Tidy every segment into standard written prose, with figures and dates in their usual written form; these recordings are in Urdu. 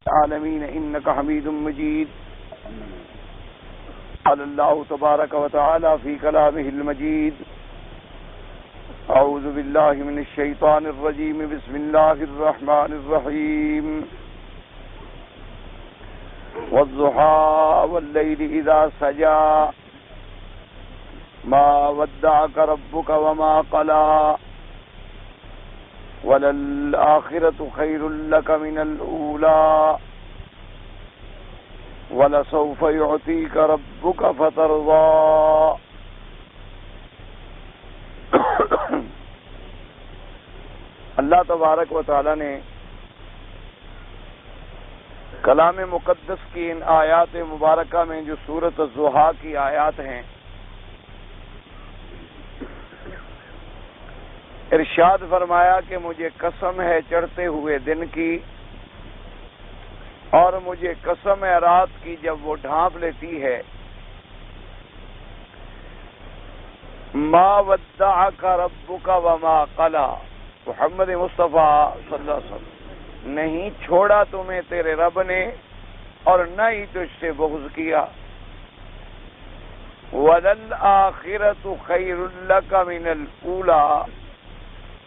العالمین انک حمید مجید. قال اللہ تبارک و تعالی فی کلامہ المجید. اعوذ باللہ من الشیطان الرجیم. بسم اللہ الرحمن الرحیم. والضحى واللیل اذا سجا ما ودعك ربك وما قلى وللآخرة خير لك من الأولى ولسوف يعطيك ربك فترضى. اللہ تبارک و تعالی نے کلام مقدس کی ان آیات مبارکہ میں جو سورۃ الضحیٰ کی آیات ہیں، ارشاد فرمایا کہ مجھے قسم ہے چڑھتے ہوئے دن کی، اور مجھے قسم ہے رات کی جب وہ ڈھانپ لیتی ہے. ما ودعک ربک وما قلی. محمد مصطفیٰ صلی اللہ علیہ وسلم، نہیں چھوڑا تمہیں تیرے رب نے اور نہ ہی تجھ سے بغض کیا. وَلَلْآخِرَةُ خَيْرٌ لَكَ مِنَ الْأُولَى.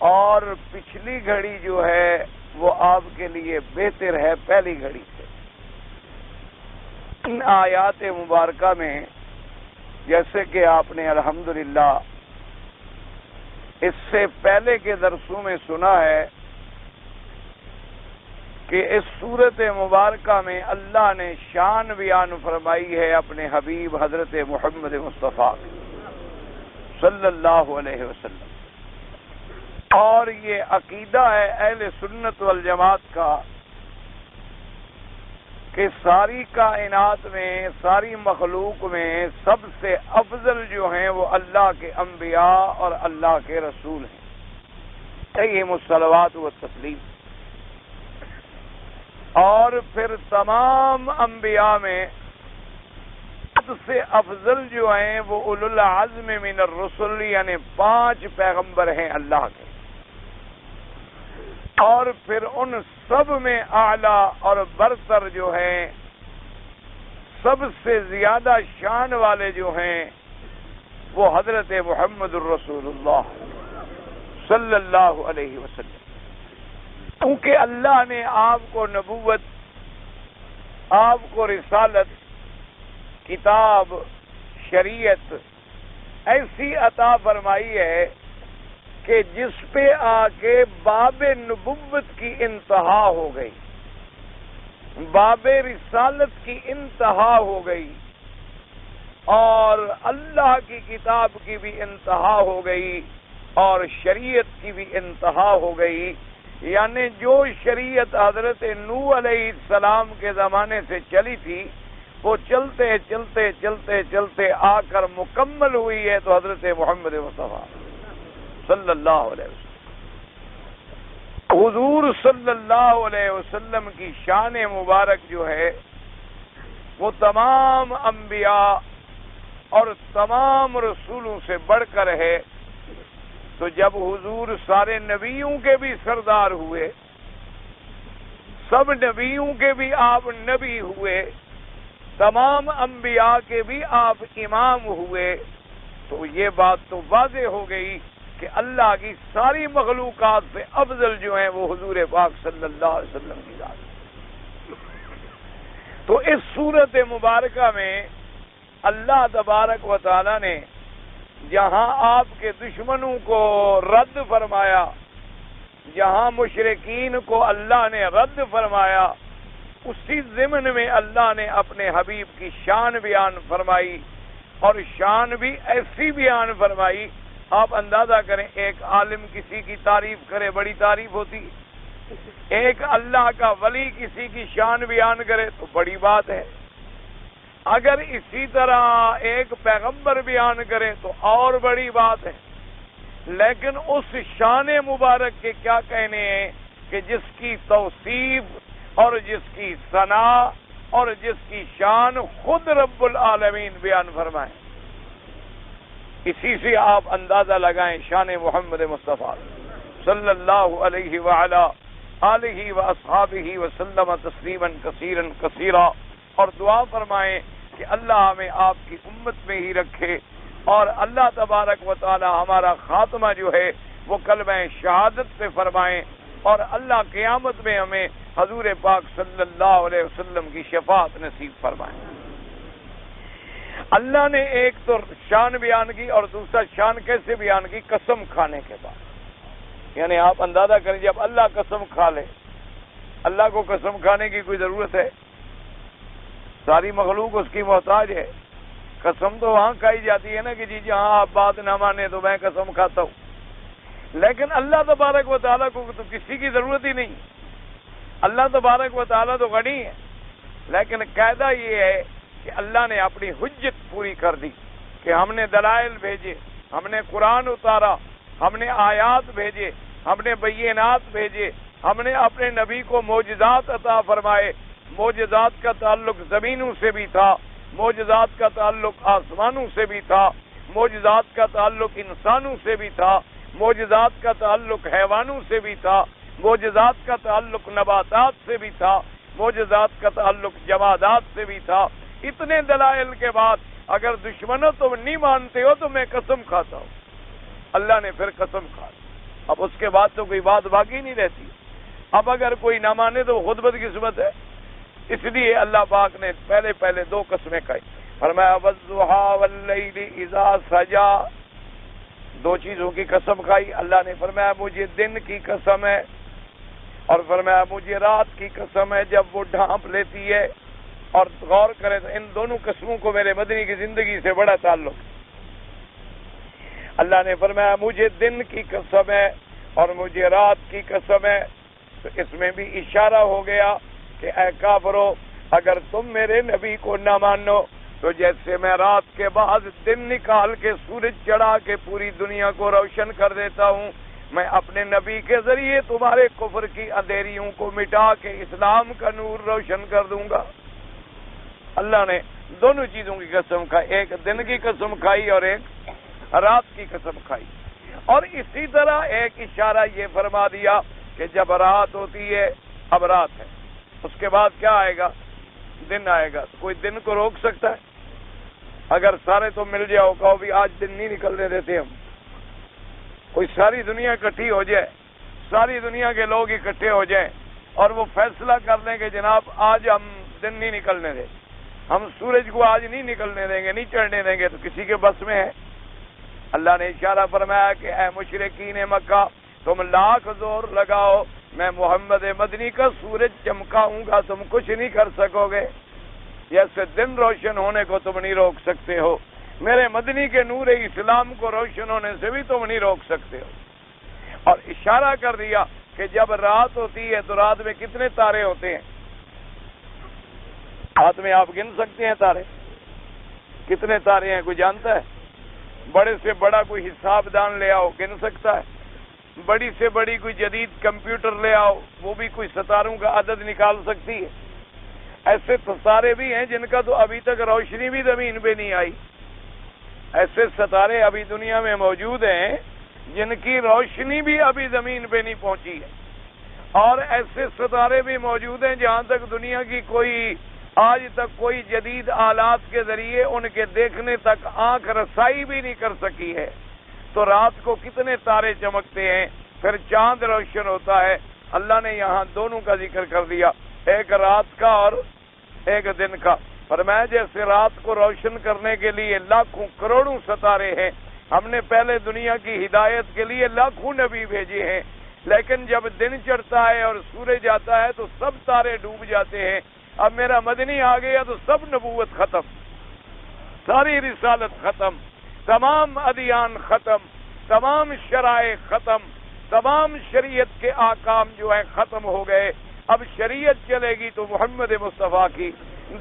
اور پچھلی گھڑی جو ہے وہ آپ کے لیے بہتر ہے پہلی گھڑی سے. ان آیات مبارکہ میں جیسے کہ آپ نے الحمدللہ اس سے پہلے کے درسوں میں سنا ہے کہ اس سورت مبارکہ میں اللہ نے شان بیان فرمائی ہے اپنے حبیب حضرت محمد مصطفیٰ صلی اللہ علیہ وسلم. اور یہ عقیدہ ہے اہل سنت والجماعت کا کہ ساری کائنات میں، ساری مخلوق میں سب سے افضل جو ہیں وہ اللہ کے انبیاء اور اللہ کے رسول ہیں. علیہم الصلوات والتسلیم. اور پھر تمام انبیاء میں سب سے افضل جو ہیں وہ اولو العزم من الرسل، یعنی 5 پیغمبر ہیں اللہ کے. اور پھر ان سب میں اعلیٰ اور برتر جو ہیں، سب سے زیادہ شان والے جو ہیں وہ حضرت محمد الرسول اللہ صلی اللہ علیہ وسلم. کیونکہ اللہ نے آپ کو نبوت، آپ کو رسالت، کتاب، شریعت ایسی عطا فرمائی ہے کہ جس پہ آ کے باب نبوت کی انتہا ہو گئی، باب رسالت کی انتہا ہو گئی، اور اللہ کی کتاب کی بھی انتہا ہو گئی، اور شریعت کی بھی انتہا ہو گئی. یعنی جو شریعت حضرت نوح علیہ السلام کے زمانے سے چلی تھی وہ چلتے چلتے چلتے چلتے آ کر مکمل ہوئی ہے تو حضرت محمد مصطفیٰ صلی اللہ علیہ وسلم. حضور صلی اللہ علیہ وسلم کی شان مبارک جو ہے وہ تمام انبیاء اور تمام رسولوں سے بڑھ کر ہے. تو جب حضور سارے نبیوں کے بھی سردار ہوئے، سب نبیوں کے بھی آپ نبی ہوئے، تمام انبیاء کے بھی آپ امام ہوئے، تو یہ بات تو واضح ہو گئی کہ اللہ کی ساری مخلوقات سے افضل جو ہیں وہ حضور پاک صلی اللہ علیہ وسلم کی ذات. تو اس سورت مبارکہ میں اللہ تبارک و تعالی نے جہاں آپ کے دشمنوں کو رد فرمایا، جہاں مشرکین کو اللہ نے رد فرمایا، اسی ضمن میں اللہ نے اپنے حبیب کی شان بیان فرمائی، اور شان بھی ایسی بیان فرمائی. آپ اندازہ کریں، ایک عالم کسی کی تعریف کرے بڑی تعریف ہوتی، ایک اللہ کا ولی کسی کی شان بیان کرے تو بڑی بات ہے. اگر اسی طرح ایک پیغمبر بیان کرے تو اور بڑی بات ہے. لیکن اس شان مبارک کے کیا کہنے ہیں کہ جس کی توصیف اور جس کی ثنا اور جس کی شان خود رب العالمین بیان فرمائیں. اسی سے آپ اندازہ لگائیں شان محمد مصطفیٰ صلی اللہ علیہ وآلہ آلہ و اصحابہ وسلم تسلیما کثیرا کثیرا، اور دعا فرمائیں کہ اللہ ہمیں آپ کی امت میں ہی رکھے، اور اللہ تبارک و تعالی ہمارا خاتمہ جو ہے وہ کلمہ شہادت سے فرمائیں، اور اللہ قیامت میں ہمیں حضور پاک صلی اللہ علیہ وسلم کی شفاعت نصیب فرمائیں۔ اللہ نے ایک تو شان بیان کی، اور دوسرا شان کیسے بیان کی؟ قسم کھانے کے بعد۔ یعنی آپ اندازہ کریں جب اللہ قسم کھا لے، اللہ کو قسم کھانے کی کوئی ضرورت ہے؟ ساری مخلوق اس کی محتاج ہے۔ قسم تو وہاں کھائی جاتی ہے نا کہ جی جہاں آپ بات نہ مانے تو میں قسم کھاتا ہوں، لیکن اللہ تبارک و تعالیٰ کو تو کسی کی ضرورت ہی نہیں۔ اللہ تبارک و تعالیٰ تو غنی ہے، لیکن قاعدہ یہ ہے کہ اللہ نے اپنی حجت پوری کر دی کہ ہم نے دلائل بھیجے، ہم نے قرآن اتارا، ہم نے آیات بھیجے، ہم نے بینات بھیجے، ہم نے اپنے نبی کو معجزات عطا فرمائے۔ معجزات کا تعلق زمینوں سے بھی تھا، معجزات کا تعلق آسمانوں سے بھی تھا، معجزات کا تعلق انسانوں سے بھی تھا، معجزات کا تعلق حیوانوں سے بھی تھا، معجزات کا تعلق نباتات سے بھی تھا، معجزات کا تعلق جمادات سے بھی تھا۔ اتنے دلائل کے بعد اگر دشمنوں تم نہیں مانتے ہو تو میں قسم کھاتا ہوں۔ اللہ نے پھر قسم کھا دی۔ اب اس کے بعد تو کوئی بات باقی نہیں رہتی۔ اب اگر کوئی نہ مانے تو خود بدقسمت ہے۔ اس لیے اللہ پاک نے پہلے دو قسمیں کھائی، فرمایا والضحیٰ واللیل اذا سجا، دو چیزوں کی قسم کھائی۔ اللہ نے فرمایا مجھے دن کی قسم ہے، اور فرمایا مجھے رات کی قسم ہے جب وہ ڈھانپ لیتی ہے۔ اور غور کریں تو ان دونوں قسموں کو میرے مدنی کی زندگی سے بڑا تعلق ہے۔ اللہ نے فرمایا مجھے دن کی قسم ہے اور مجھے رات کی قسم ہے، تو اس میں بھی اشارہ ہو گیا کہ اے کافرو، اگر تم میرے نبی کو نہ مانو تو جیسے میں رات کے بعد دن نکال کے سورج چڑھا کے پوری دنیا کو روشن کر دیتا ہوں، میں اپنے نبی کے ذریعے تمہارے کفر کی اندھیریوں کو مٹا کے اسلام کا نور روشن کر دوں گا۔ اللہ نے دونوں چیزوں کی قسم کھائی، ایک دن کی قسم کھائی اور ایک رات کی قسم کھائی۔ اور اسی طرح ایک اشارہ یہ فرما دیا کہ جب رات ہوتی ہے، اب رات ہے، اس کے بعد کیا آئے گا؟ دن آئے گا۔ کوئی دن کو روک سکتا ہے؟ اگر سارے تو مل جاؤ، کہو بھی آج دن نہیں نکلنے دیتے ہم، کوئی ساری دنیا اکٹھی ہو جائے، ساری دنیا کے لوگ اکٹھے ہو جائیں اور وہ فیصلہ کر لیں کہ جناب آج ہم دن نہیں نکلنے دیں، ہم سورج کو آج نہیں نکلنے دیں گے، نہیں چڑھنے دیں گے، تو کسی کے بس میں ہے؟ اللہ نے اشارہ فرمایا کہ اے مشرکین مکہ، تم لاکھ زور لگاؤ، میں محمد مدنی کا سورج چمکاؤں گا، تم کچھ نہیں کر سکو گے۔ جیسے دن روشن ہونے کو تم نہیں روک سکتے ہو، میرے مدنی کے نور اسلام کو روشن ہونے سے بھی تم نہیں روک سکتے ہو۔ اور اشارہ کر دیا کہ جب رات ہوتی ہے تو رات میں کتنے تارے ہوتے ہیں؟ رات میں آپ گن سکتے ہیں تارے؟ کتنے تارے ہیں کوئی جانتا ہے؟ بڑے سے بڑا کوئی حساب دان لے آؤ، گن سکتا ہے؟ بڑی سے بڑی کوئی جدید کمپیوٹر لے آؤ، وہ بھی کوئی ستاروں کا عدد نکال سکتی ہے؟ ایسے ستارے بھی ہیں جن کا تو ابھی تک روشنی بھی زمین پہ نہیں آئی، ایسے ستارے ابھی دنیا میں موجود ہیں جن کی روشنی بھی ابھی زمین پہ نہیں پہنچی ہے، اور ایسے ستارے بھی موجود ہیں جہاں تک دنیا کی کوئی آج تک کوئی جدید آلات کے ذریعے ان کے دیکھنے تک آنکھ رسائی بھی نہیں کر سکی ہے۔ تو رات کو کتنے تارے چمکتے ہیں، پھر چاند روشن ہوتا ہے۔ اللہ نے یہاں دونوں کا ذکر کر دیا، ایک رات کا اور ایک دن کا۔ فرمایا جیسے رات کو روشن کرنے کے لیے لاکھوں کروڑوں ستارے ہیں، ہم نے پہلے دنیا کی ہدایت کے لیے لاکھوں نبی بھیجے ہیں، لیکن جب دن چڑھتا ہے اور سورج آتا ہے تو سب تارے ڈوب جاتے ہیں۔ اب میرا مدنی آ گیا تو سب نبوت ختم، ساری رسالت ختم، تمام ادیان ختم، تمام شرائع ختم، تمام شریعت کے احکام جو ہیں ختم ہو گئے۔ اب شریعت چلے گی تو محمد مصطفیٰ کی،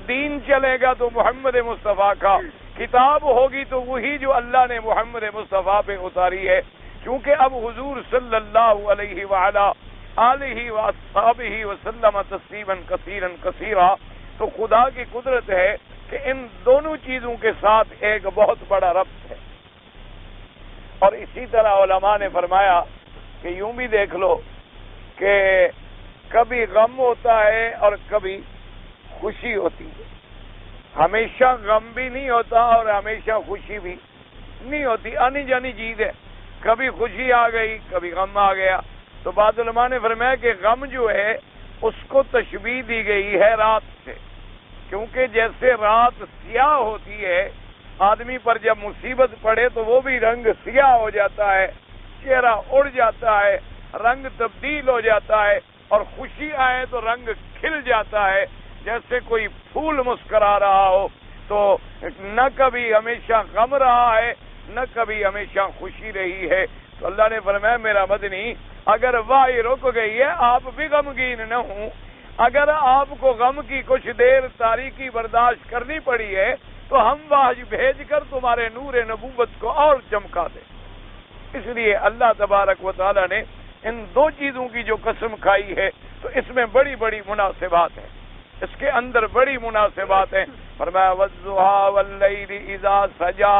دین چلے گا تو محمد مصطفیٰ کا، کتاب ہوگی تو وہی جو اللہ نے محمد مصطفیٰ پہ اتاری ہے۔ کیونکہ اب حضور صلی اللہ علیہ وآلہ آلہ واصحابہ وسلم تسلیما کثیرا کثیرا، تو خدا کی قدرت ہے کہ ان دونوں چیزوں کے ساتھ ایک بہت بڑا ربط ہے۔ اور اسی طرح علماء نے فرمایا کہ یوں بھی دیکھ لو کہ کبھی غم ہوتا ہے اور کبھی خوشی ہوتی ہے. ہمیشہ غم بھی نہیں ہوتا اور ہمیشہ خوشی بھی نہیں ہوتی. آنی جانی چیز ہے. کبھی خوشی آ گئی کبھی غم آ گیا. تو بعض علماء نے فرمایا کہ غم جو ہے اس کو تشبیہ دی گئی ہے رات سے، کیونکہ جیسے رات سیاہ ہوتی ہے، آدمی پر جب مصیبت پڑے تو وہ بھی رنگ سیاہ ہو جاتا ہے، چہرہ اڑ جاتا ہے، رنگ تبدیل ہو جاتا ہے، اور خوشی آئے تو رنگ کھل جاتا ہے جیسے کوئی پھول مسکرا رہا ہو. تو نہ کبھی ہمیشہ غم رہا ہے نہ کبھی ہمیشہ خوشی رہی ہے. تو اللہ نے فرمایا میرا مدنی اگر وحی رک گئی ہے آپ بھی غمگین نہ ہوں. اگر آپ کو غم کی کچھ دیر تاریکی برداشت کرنی پڑی ہے تو ہم وحی بھیج کر تمہارے نور نبوت کو اور چمکا دیں. اس لیے اللہ تبارک و تعالی نے ان دو چیزوں کی جو قسم کھائی ہے تو اس میں بڑی بڑی مناسبات ہیں، اس کے اندر بڑی مناسبات ہیں. فرمایا والضحی واللیل اذا سجا،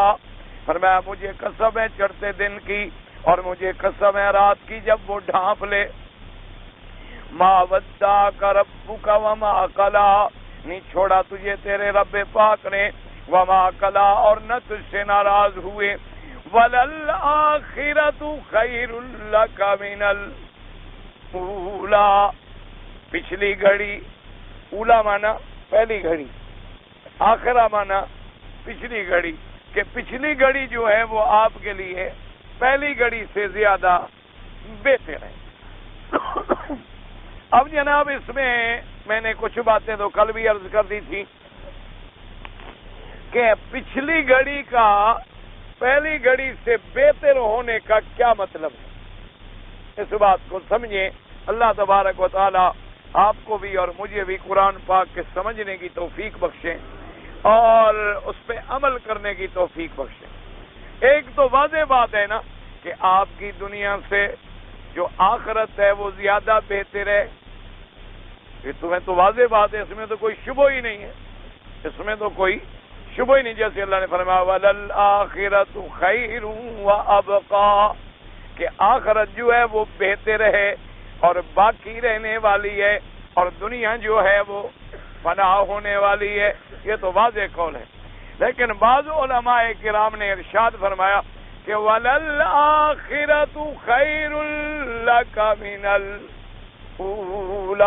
فرمایا مجھے قسم ہے چڑھتے دن کی اور مجھے قسم ہے رات کی جب وہ ڈھانپ لے. ما ودعک ربک وما قلی، نہیں چھوڑا تجھے تیرے رب پاک نے، وما قلی اور نہ تجھ سے ناراض ہوئے. وَلَلْآخِرَةُ خَيْرٌ لَكَ مِنَ الْأُولَى، پچھلی گھڑی، اولا مانا پہلی گھڑی، آخرہ مانا پچھلی گھڑی، کہ پچھلی گھڑی جو ہے وہ آپ کے لیے پہلی گھڑی سے زیادہ بہتر ہے. اب جناب اس میں نے کچھ باتیں تو کل بھی عرض کر دی تھی کہ پچھلی گھڑی کا پہلی گھڑی سے بہتر ہونے کا کیا مطلب ہے. اس بات کو سمجھیں. اللہ تبارک و تعالی آپ کو بھی اور مجھے بھی قرآن پاک کے سمجھنے کی توفیق بخشیں اور اس پہ عمل کرنے کی توفیق بخشیں. ایک تو واضح بات ہے نا کہ آپ کی دنیا سے جو آخرت ہے وہ زیادہ بہتر ہے. یہ تمہیں تو واضح بات ہے، اس میں تو کوئی شبہ ہی نہیں ہے، اس میں تو کوئی شبہ ہی نہیں. جیسے اللہ نے فرمایا وَلَلْآخِرَةُ خَيْرٌ وَأَبْقَىٰ، کہ آخرت جو ہے وہ بہتر ہے اور باقی رہنے والی ہے، اور دنیا جو ہے وہ فنا ہونے والی ہے. یہ تو واضح قول ہے. لیکن بعض علماء کرام نے ارشاد فرمایا کہ وَلَلْآخِرَةُ خَيْرٌ لَكَ مِنَ الْأُولَىٰ.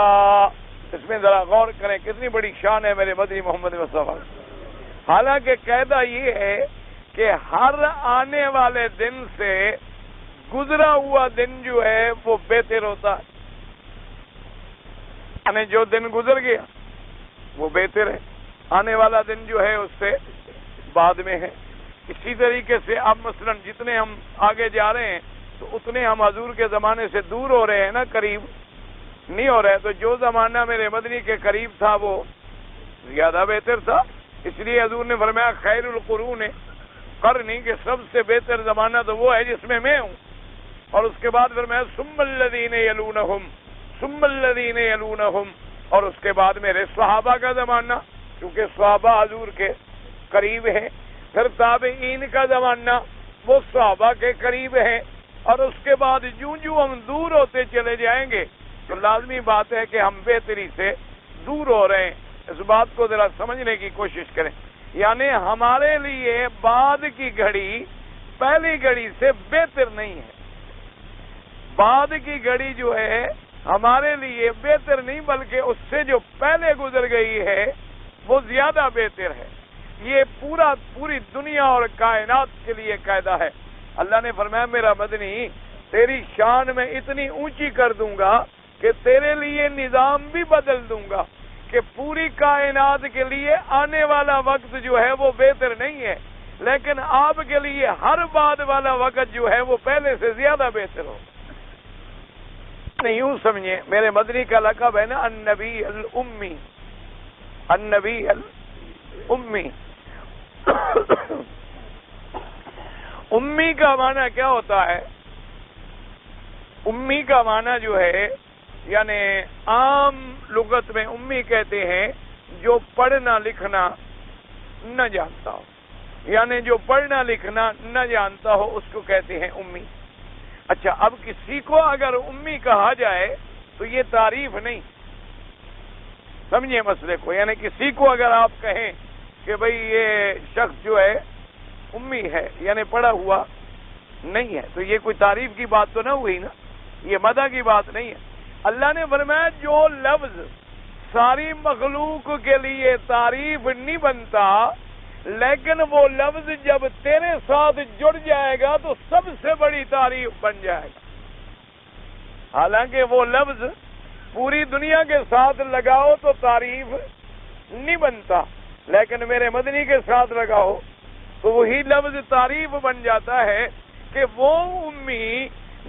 اس میں ذرا غور کریں کتنی بڑی شان ہے میرے مدنی محمد مصطفیٰ. حالانکہ قاعدہ یہ ہے کہ ہر آنے والے دن سے گزرا ہوا دن جو ہے وہ بہتر ہوتا ہے. یعنی جو دن گزر گیا وہ بہتر ہے، آنے والا دن جو ہے اس سے بعد میں ہے. اسی طریقے سے اب مثلا جتنے ہم آگے جا رہے ہیں تو اتنے ہم حضور کے زمانے سے دور ہو رہے ہیں نا، قریب نہیں ہو رہے. تو جو زمانہ میرے مدنی کے قریب تھا وہ زیادہ بہتر تھا. اس لیے حضور نے فرمایا خیر القرون قرنی، کہ سب سے بہتر زمانہ تو وہ ہے جس میں ہوں. اور اس کے بعد فرمایا ثم الذین یلونہم ثم الذین یلونہم، اور اس کے بعد میرے صحابہ کا زمانہ، کیونکہ صحابہ حضور کے قریب ہیں. پھر تابعین کا زمانہ، وہ صحابہ کے قریب ہیں. اور اس کے بعد جوں جوں ہم دور ہوتے چلے جائیں گے تو لازمی بات ہے کہ ہم بہتری سے دور ہو رہے ہیں. اس بات کو ذرا سمجھنے کی کوشش کریں. یعنی ہمارے لیے بعد کی گھڑی پہلی گھڑی سے بہتر نہیں ہے. بعد کی گھڑی جو ہے ہمارے لیے بہتر نہیں، بلکہ اس سے جو پہلے گزر گئی ہے وہ زیادہ بہتر ہے. یہ پوری دنیا اور کائنات کے لیے قاعدہ ہے. اللہ نے فرمایا میرا مدنی تیری شان میں اتنی اونچی کر دوں گا کہ تیرے لیے نظام بھی بدل دوں گا کہ پوری کائنات کے لیے آنے والا وقت جو ہے وہ بہتر نہیں ہے، لیکن آپ کے لیے ہر بعد والا وقت جو ہے وہ پہلے سے زیادہ بہتر ہو. یوں سمجھیں میرے مدنی کا لقب ہے نا النبی الامی، النبی الامی. امی کا معنی کیا ہوتا ہے؟ امی کا معنی جو ہے یعنی عام لغت میں امی کہتے ہیں جو پڑھنا لکھنا نہ جانتا ہو. یعنی جو پڑھنا لکھنا نہ جانتا ہو اس کو کہتے ہیں امی. اچھا، اب کسی کو اگر امی کہا جائے تو یہ تعریف نہیں. سمجھے مسئلے کو. یعنی کسی کو اگر آپ کہیں کہ بھئی یہ شخص جو ہے امی ہے یعنی پڑھا ہوا نہیں ہے تو یہ کوئی تعریف کی بات تو نہ ہوئی نا, یہ مدح کی بات نہیں ہے. اللہ نے فرمایا جو لفظ ساری مخلوق کے لیے تعریف نہیں بنتا لیکن وہ لفظ جب تیرے ساتھ جڑ جائے گا تو سب سے بڑی تعریف بن جائے گا. حالانکہ وہ لفظ پوری دنیا کے ساتھ لگاؤ تو تعریف نہیں بنتا, لیکن میرے مدنی کے ساتھ لگاؤ تو وہی لفظ تعریف بن جاتا ہے کہ وہ امی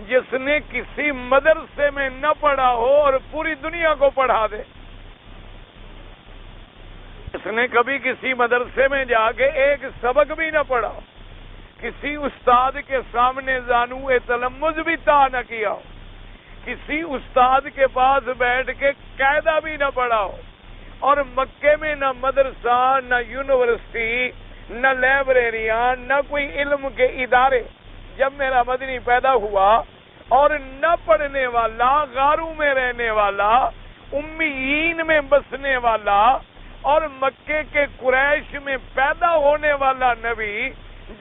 جس نے کسی مدرسے میں نہ پڑھا ہو اور پوری دنیا کو پڑھا دے. اس نے کبھی کسی مدرسے میں جا کے ایک سبق بھی نہ پڑھا ہو, کسی استاد کے سامنے زانو تلمذ بھی طا نہ کیا ہو, کسی استاد کے پاس بیٹھ کے قاعدہ بھی نہ پڑھا ہو, اور مکے میں نہ مدرسہ نہ یونیورسٹی نہ لائبریریاں نہ کوئی علم کے ادارے. جب میرا مدنی پیدا ہوا اور نہ پڑھنے والا, غاروں میں رہنے والا, امیین میں بسنے والا اور مکے کے قریش میں پیدا ہونے والا نبی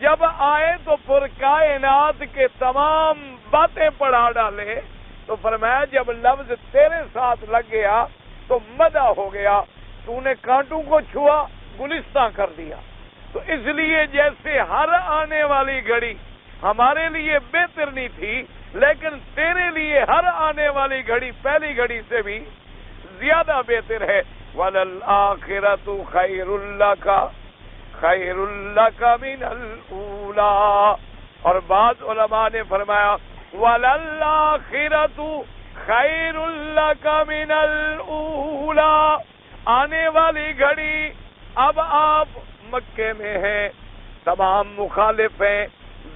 جب آئے تو پر کائنات کے تمام باتیں پڑھا ڈالے. تو فرمایا جب لفظ تیرے ساتھ لگ گیا تو مدح ہو گیا, تو نے کانٹوں کو چھوا گلستان کر دیا. تو اس لیے جیسے ہر آنے والی گھڑی ہمارے لیے بہتر نہیں تھی لیکن تیرے لیے ہر آنے والی گھڑی پہلی گھڑی سے بھی زیادہ بہتر ہے. وَلَلْآخِرَةُ خَيْرٌ لَكَ مِنَ الْأُولَىٰ. اور بعض علماء نے فرمایا وَلَلْآخِرَةُ خَيْرٌ لَكَ مِنَ الْأُولَىٰ. آنے والی گھڑی, اب آپ مکے میں ہیں, تمام مخالف ہیں,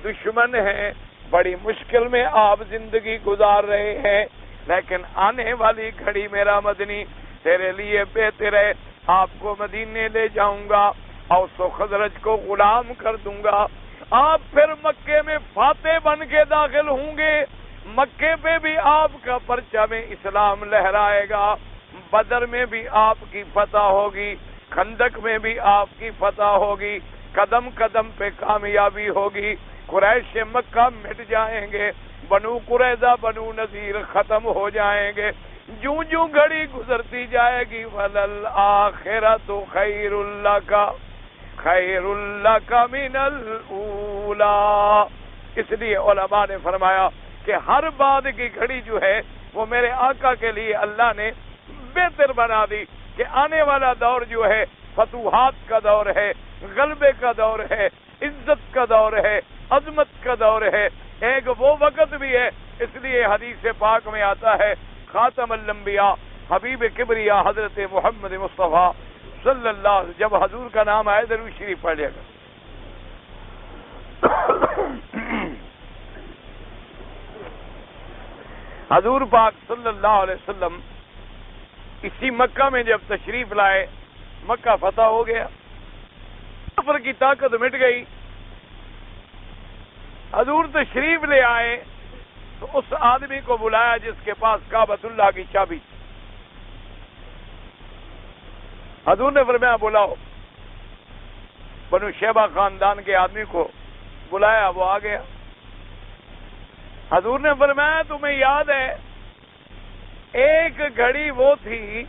دشمن ہیں, بڑی مشکل میں آپ زندگی گزار رہے ہیں, لیکن آنے والی گھڑی میرا مدنی تیرے لیے بہتر ہے. آپ کو مدینے لے جاؤں گا, اوس و خزرج کو غلام کر دوں گا, آپ پھر مکے میں فاتح بن کے داخل ہوں گے. مکے پہ بھی آپ کا پرچم اسلام لہرائے گا, بدر میں بھی آپ کی فتح ہوگی, خندق میں بھی آپ کی فتح ہوگی, قدم قدم پہ کامیابی ہوگی. قریش مکہ مٹ جائیں گے, بنو قریظہ بنو نذیر ختم ہو جائیں گے. جوں جوں گھڑی گزرتی جائے گی وَلَلْآخِرَةُ خَيْرٌ لَكَ مِنَ الْأُولَىٰ. اس لیے علماء نے فرمایا کہ ہر بعد کی گھڑی جو ہے وہ میرے آقا کے لیے اللہ نے بہتر بنا دی کہ آنے والا دور جو ہے فتوحات کا دور ہے, غلبے کا دور ہے, عزت کا دور ہے, عظمت کا دور ہے. ایک وہ وقت بھی ہے, اس لیے حدیث پاک میں آتا ہے خاتم الانبیاء حبیب کبریا حضرت محمد مصطفیٰ صلی اللہ علیہ وسلم, جب حضور کا نام آئے درود شریف پڑھ لیا گا. حضور پاک صلی اللہ علیہ وسلم اسی مکہ میں جب تشریف لائے, مکہ فتح ہو گیا, کفر کی طاقت مٹ گئی. حضور تشریف لے آئے تو اس آدمی کو بلایا جس کے پاس کعبۃ اللہ کی چابی. حضور نے فرمایا بلاؤ. بنو شیبہ خاندان کے آدمی کو بلایا, وہ آ گیا. حضور نے فرمایا تمہیں یاد ہے ایک گھڑی وہ تھی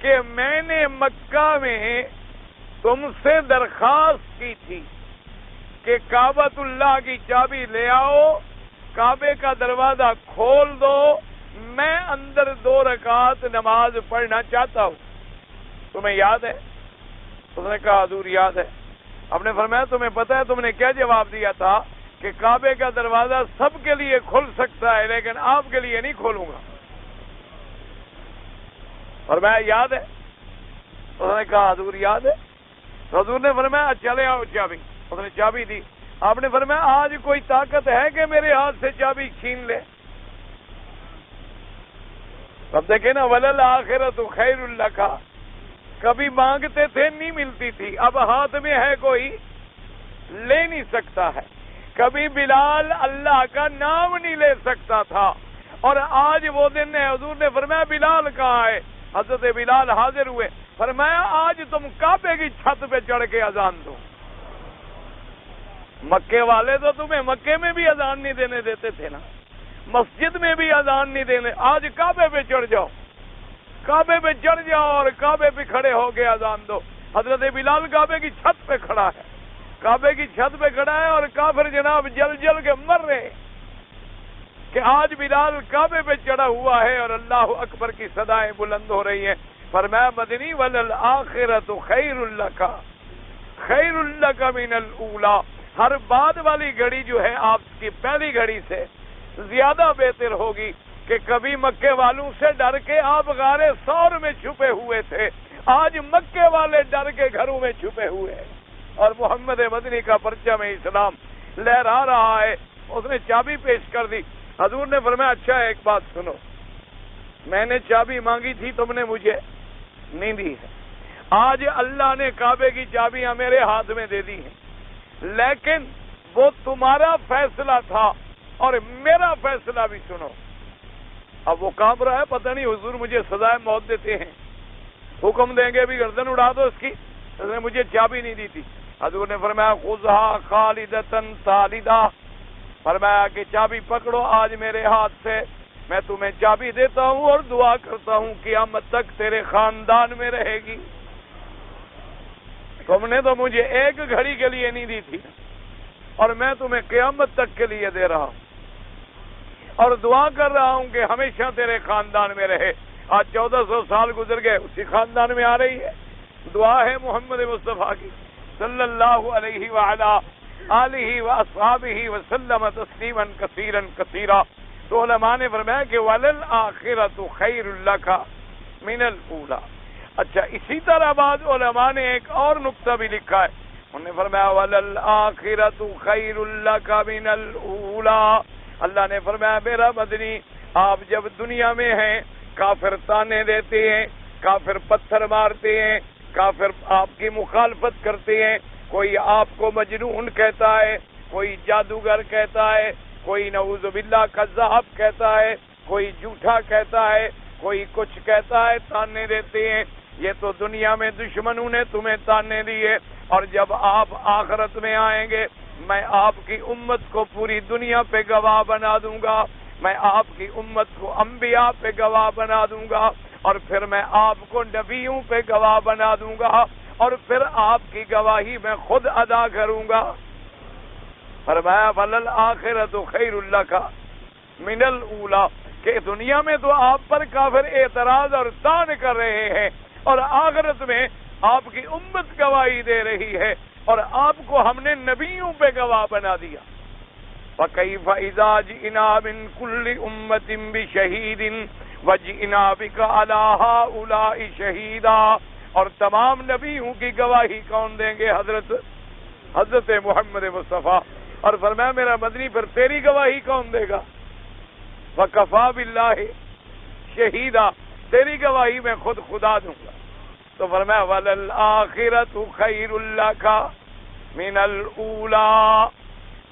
کہ میں نے مکہ میں تم سے درخواست کی تھی کہ کعبۃ اللہ کی چابی لے آؤ, کعبے کا دروازہ کھول دو, میں اندر 2 رکعت نماز پڑھنا چاہتا ہوں. تمہیں یاد ہے؟ اس نے کہا حضور یاد ہے. آپ نے فرمایا تمہیں پتا ہے تم نے کیا جواب دیا تھا کہ کعبے کا دروازہ سب کے لیے کھل سکتا ہے لیکن آپ کے لیے نہیں کھولوں گا. فرمایا یاد ہے؟ اس نے کہا حضور یاد ہے. تو حضور نے فرمایا چلے آؤ چابی. اس نے چابی دی. آپ نے فرمایا آج کوئی طاقت ہے کہ میرے ہاتھ سے چابی چھین لے؟ اب دیکھیں نا وَلَلْآخِرَةُ خَيْرٌ لَكَ. کبھی مانگتے تھے نہیں ملتی تھی, اب ہاتھ میں ہے کوئی لے نہیں سکتا ہے. کبھی بلال اللہ کا نام نہیں لے سکتا تھا اور آج وہ دن ہے، حضور نے فرمایا بلال کہاں ہے؟ حضرت بلال حاضر ہوئے، فرمایا آج تم کعبے کی چھت پہ چڑھ کے اذان دو۔ مکے والے تو تمہیں مکے میں بھی اذان نہیں دینے دیتے تھے نا، مسجد میں بھی اذان نہیں دینے، آج کعبے پہ چڑھ جاؤ، کعبے پہ چڑھ جاؤ اور کعبے پہ کھڑے ہو کے اذان دو۔ حضرت بلال کعبے کی چھت پہ کھڑا ہے، کعبے کی چھت پہ کھڑا ہے، اور کافر جناب جل جل کے مر رہے کہ آج بلال کعبے پہ چڑھا ہوا ہے اور اللہ اکبر کی صدائیں بلند ہو رہی ہیں۔ فرمایا مدنی وللآخرۃ خیر لک، خیر لک من الاولی، ہر بعد والی گھڑی جو ہے آپ کی پہلی گھڑی سے زیادہ بہتر ہوگی، کہ کبھی مکے والوں سے ڈر کے آپ غار ثور میں چھپے ہوئے تھے، آج مکے والے ڈر کے گھروں میں چھپے ہوئے ہیں، اور محمد مدنی کا پرچم اسلام لہرا رہا ہے۔ اس نے چابی پیش کر دی، حضور نے فرمایا اچھا ایک بات سنو، میں نے چابی مانگی تھی، تم نے مجھے نہیں دی ہے، آج اللہ نے کعبے کی چابیاں میرے ہاتھ میں دے دی ہیں، لیکن وہ تمہارا فیصلہ تھا اور میرا فیصلہ بھی سنو۔ اب وہ کانپ رہا ہے، پتہ نہیں حضور مجھے سزائے موت دیتے ہیں، حکم دیں گے بھی گردن اڑا دو اس کی، اس نے مجھے چابی نہیں دی تھی۔ حضور نے فرمایا خذھا خالدۃ خالدہ، فرمایا کہ چابی پکڑو آج میرے ہاتھ سے، میں تمہیں چابی دیتا ہوں اور دعا کرتا ہوں قیامت تک تیرے خاندان میں رہے گی، تم نے تو مجھے ایک گھڑی کے لیے نہیں دی تھی اور میں تمہیں قیامت تک کے لیے دے رہا ہوں، اور دعا کر رہا ہوں کہ ہمیشہ تیرے خاندان میں رہے۔ آج 1400 سال گزر گئے، اسی خاندان میں آ رہی ہے۔ دعا ہے محمد مصطفیٰ کی صلی اللہ علیہ وعلا آلہ واصحابہ وسلم تسلیما کثیرا کثیرا۔ تو علماء نے فرمایا کہ وللآخرۃ خیر لک من الاولی۔ اچھا، اسی طرح بعض علماء نے ایک اور نقطہ بھی لکھا ہے، انہوں نے فرمایا وللآخرۃ خیر لک من الاولی۔ اللہ نے فرمایا میرا مدنی آپ جب دنیا میں ہیں، کافر تانے دیتے ہیں، کافر پتھر مارتے ہیں، کافر آپ کی مخالفت کرتے ہیں، کوئی آپ کو مجنون کہتا ہے، کوئی جادوگر کہتا ہے، کوئی نعوذ باللہ کذاب کہتا ہے، کوئی جھوٹا کہتا ہے، کوئی کچھ کہتا ہے، تانے دیتے ہیں۔ یہ تو دنیا میں دشمنوں نے تمہیں تانے دیے، اور جب آپ آخرت میں آئیں گے میں آپ کی امت کو پوری دنیا پہ گواہ بنا دوں گا، میں آپ کی امت کو انبیاء پہ گواہ بنا دوں گا، اور پھر میں آپ کو نبیوں پہ گواہ بنا دوں گا، اور پھر آپ کی گواہی میں خود ادا کروں گا۔ فرمایا وللآخرۃ خیر لک من الاولی، کہ دنیا میں تو آپ پر کافر اعتراض اور طعن کر رہے ہیں، اور آخرت میں آپ کی امت گواہی دے رہی ہے، اور آپ کو ہم نے نبیوں پہ گواہ بنا دیا۔ فَكَيْفَ إِذَا جِئْنَا مِنْ كُلِّ أُمَّةٍ بِشَهِيدٍ وَجِئْنَا بِكَ عَلَى هَؤُلَاءِ شَهِيدًا، اور تمام نبیوں کی گواہی کون دیں گے؟ حضرت محمد مصطفیٰ۔ اور فرمایا میرا مدنی پھر تیری گواہی کون دے گا؟ وَكَفَى بِاللَّهِ شَهِيدًا، تیری گواہی میں خود خدا دوں گا۔ تو فرمایا وَلَلْآخِرَةُ خَيْرٌ لَكَ مِنَ الْأُولَى۔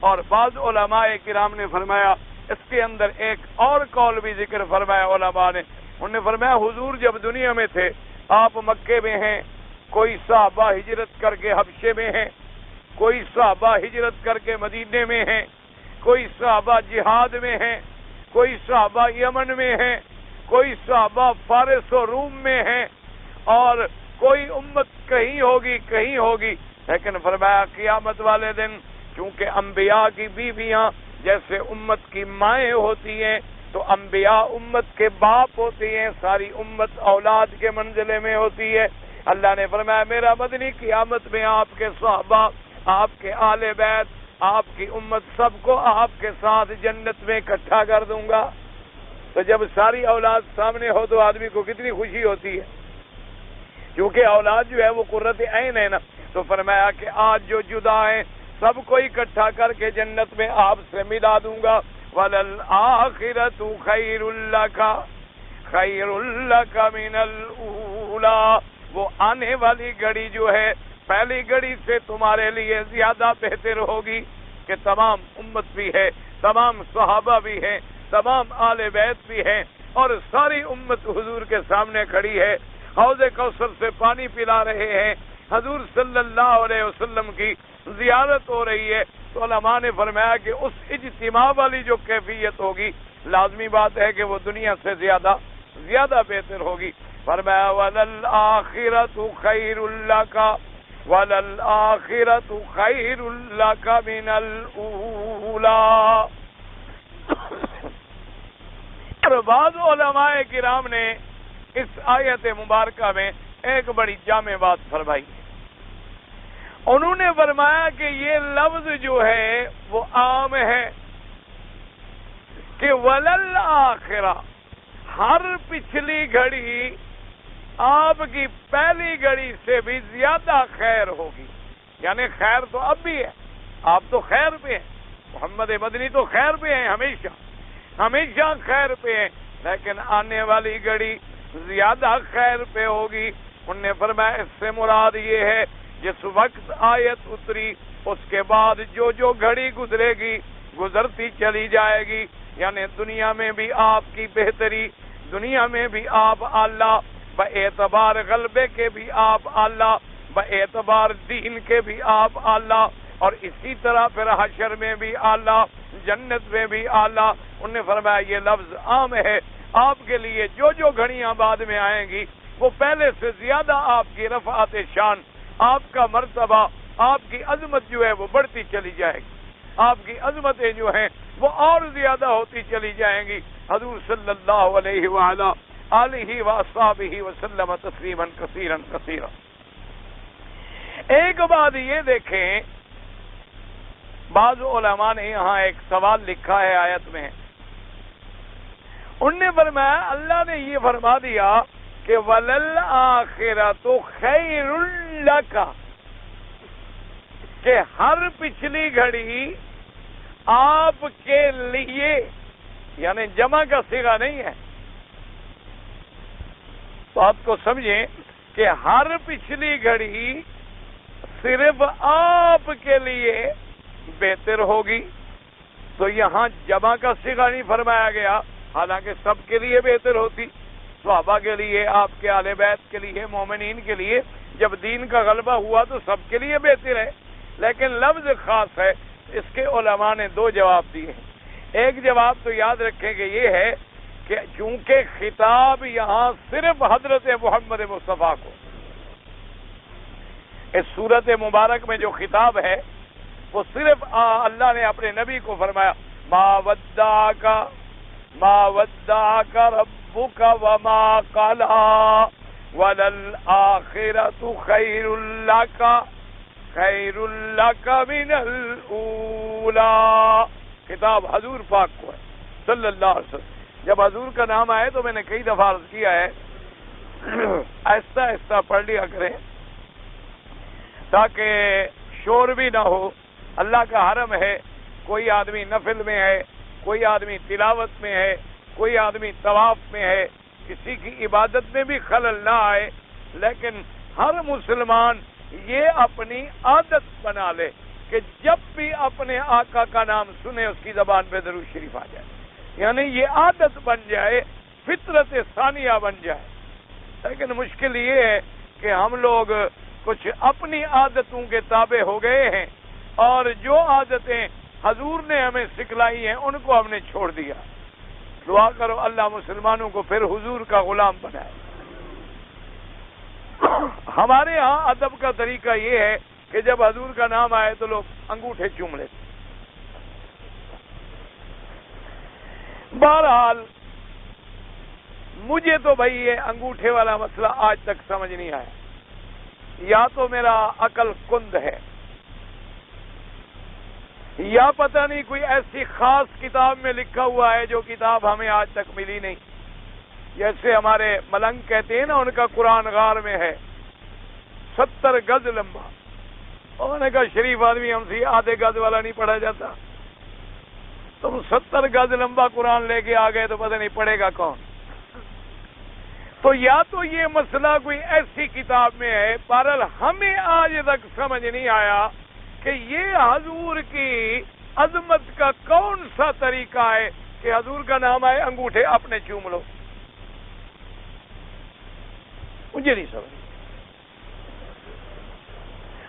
اور بعض علماء کرام نے فرمایا اس کے اندر ایک اور قول بھی ذکر فرمایا علماء نے، انہوں نے فرمایا حضور جب دنیا میں تھے، آپ مکے میں ہیں، کوئی صحابہ ہجرت کر کے حبشے میں ہیں، کوئی صحابہ ہجرت کر کے مدینے میں ہیں، کوئی صحابہ جہاد میں ہیں، کوئی صحابہ یمن میں ہیں، کوئی صحابہ فارس و روم میں ہیں، اور کوئی امت کہیں ہوگی، لیکن فرمایا قیامت والے دن چونکہ انبیاء کی بیویاں جیسے امت کی مائیں ہوتی ہیں، تو انبیاء امت کے باپ ہوتی ہیں، ساری امت اولاد کے منزلے میں ہوتی ہے۔ اللہ نے فرمایا میرا مدنی قیامت میں آپ کے صحابہ، آپ کے آل بیت، آپ کی امت سب کو آپ کے ساتھ جنت میں اکٹھا کر دوں گا۔ تو جب ساری اولاد سامنے ہو تو آدمی کو کتنی خوشی ہوتی ہے، کیونکہ اولاد جو ہے وہ قرۃ عین ہے نا۔ تو فرمایا کہ آج جو جدا ہیں سب کو اکٹھا کر کے جنت میں آپ سے ملا دوں گا۔ وَلَلْآخِرَةُ خَيْرٌ لَكَ مِنَ الْأُولَى، وہ آنے والی گھڑی جو ہے پہلی گھڑی سے تمہارے لیے زیادہ بہتر ہوگی، کہ تمام امت بھی ہے، تمام صحابہ بھی ہیں، تمام آل بیت بھی ہیں اور ساری امت حضور کے سامنے کھڑی ہے، حوض کوثر سے پانی پلا رہے ہیں، حضور صلی اللہ علیہ وسلم کی زیارت ہو رہی ہے، تو علماء نے فرمایا کہ اس اجتماع والی جو کیفیت ہوگی لازمی بات ہے کہ وہ دنیا سے زیادہ بہتر ہوگی۔ فرمایا وَلَلْآخِرَةُ خَيْرٌ لَكَ وَلَلْآخِرَةُ خَيْرٌ لَكَ مِنَ الْأُولَىٰ۔ اور بعض علماء کرام نے اس آیت مبارکہ میں ایک بڑی جامع بات فرمائی۔ انہوں نے فرمایا کہ یہ لفظ جو ہے وہ عام ہے کہ وَلَلْآخِرَةُ، ہر پچھلی گھڑی آپ کی پہلی گھڑی سے بھی زیادہ خیر ہوگی، یعنی خیر تو اب بھی ہے، آپ تو خیر پہ ہیں، محمد مدنی تو خیر پہ ہیں، ہمیشہ خیر پہ ہیں، لیکن آنے والی گھڑی زیادہ خیر پہ ہوگی۔ انہوں نے فرمایا اس سے مراد یہ ہے جس وقت آیت اتری اس کے بعد جو جو گھڑی گزرے گی گزرتی چلی جائے گی، یعنی دنیا میں بھی آپ کی بہتری، دنیا میں بھی آپ اعلیٰ، باعتبار غلبے کے بھی آپ اعلیٰ، باعتبار دین کے بھی آپ اعلیٰ، اور اسی طرح پھر حشر میں بھی اعلیٰ، جنت میں بھی اعلیٰ۔ انہوں نے فرمایا یہ لفظ عام ہے، آپ کے لیے جو جو گھڑیاں بعد میں آئیں گی وہ پہلے سے زیادہ آپ کی رفعت شان، آپ کا مرتبہ، آپ کی عظمت جو ہے وہ بڑھتی چلی جائے گی، آپ کی عظمتیں جو ہیں وہ اور زیادہ ہوتی چلی جائیں گی۔ حضور صلی اللہ علیہ وآلہ آلہ وصحبہ وسلم تسلیما کثیرا کثیرا۔ ایک بات یہ دیکھیں، بعض علماء نے یہاں ایک سوال لکھا ہے آیت میں، انہوں نے فرمایا اللہ نے یہ فرما دیا کہ وَلَلْآخِرَةُ خَيْرٌ لَكَ، کہ ہر پچھلی گھڑی آپ کے لیے، یعنی جمع کا صیغہ نہیں ہے، تو آپ کو سمجھیں کہ ہر پچھلی گھڑی صرف آپ کے لیے بہتر ہوگی، تو یہاں جمع کا صیغہ نہیں فرمایا گیا، حالانکہ سب کے لیے بہتر ہوتی، صحابہ کے لیے، آپ کے اہل بیت کے لیے، مومنین کے لیے، جب دین کا غلبہ ہوا تو سب کے لیے بہتر ہے، لیکن لفظ خاص ہے۔ اس کے علماء نے دو جواب دیے ہیں۔ ایک جواب تو یاد رکھیں کہ یہ ہے کہ چونکہ خطاب یہاں صرف حضرت محمد مصطفیٰ کو، اس صورت مبارک میں جو خطاب ہے وہ صرف اللہ نے اپنے نبی کو فرمایا، ما ودعک ربک وما قلى وللآخرۃ خیر لک من الاولی۔ خطاب حضور پاک کو ہے صلی اللہ علیہ وسلم۔ جب حضور کا نام آئے تو میں نے کئی دفعہ عرض کیا ہے آہستہ آہستہ پڑھ لیا کریں تاکہ شور بھی نہ ہو۔ اللہ کا حرم ہے، کوئی آدمی نفل میں ہے، کوئی آدمی تلاوت میں ہے، کوئی آدمی طواف میں ہے، کسی کی عبادت میں بھی خلل نہ آئے، لیکن ہر مسلمان یہ اپنی عادت بنا لے کہ جب بھی اپنے آقا کا نام سنے اس کی زبان پہ درود شریف آ جائے، یعنی یہ عادت بن جائے، فطرت ثانیہ بن جائے۔ لیکن مشکل یہ ہے کہ ہم لوگ کچھ اپنی عادتوں کے تابع ہو گئے ہیں اور جو عادتیں حضور نے ہمیں سکھلائی ہیں ان کو ہم نے چھوڑ دیا۔ دعا کرو اللہ مسلمانوں کو پھر حضور کا غلام بنائے۔ ہمارے ہاں ادب کا طریقہ یہ ہے کہ جب حضور کا نام آئے تو لوگ انگوٹھے چوم لیتے۔ بہرحال مجھے تو بھائی یہ انگوٹھے والا مسئلہ آج تک سمجھ نہیں آیا، یا تو میرا عقل کند ہے یا پتہ نہیں کوئی ایسی خاص کتاب میں لکھا ہوا ہے جو کتاب ہمیں آج تک ملی نہیں۔ جیسے ہمارے ملنگ کہتے ہیں نا، ان کا قرآن غار میں ہے 70 گز لمبا، انہوں نے کہا شریف آدمی ہم سے آدھے گز والا نہیں پڑھا جاتا، تم 70 گز لمبا قرآن لے کے آ گئے تو پتہ نہیں پڑھے گا کون۔ تو یا تو یہ مسئلہ کوئی ایسی کتاب میں ہے، بہرحال ہمیں آج تک سمجھ نہیں آیا کہ یہ حضور کی عظمت کا کون سا طریقہ ہے کہ حضور کا نام آئے انگوٹھے اپنے چوم لو؟ مجھے نہیں سمجھ۔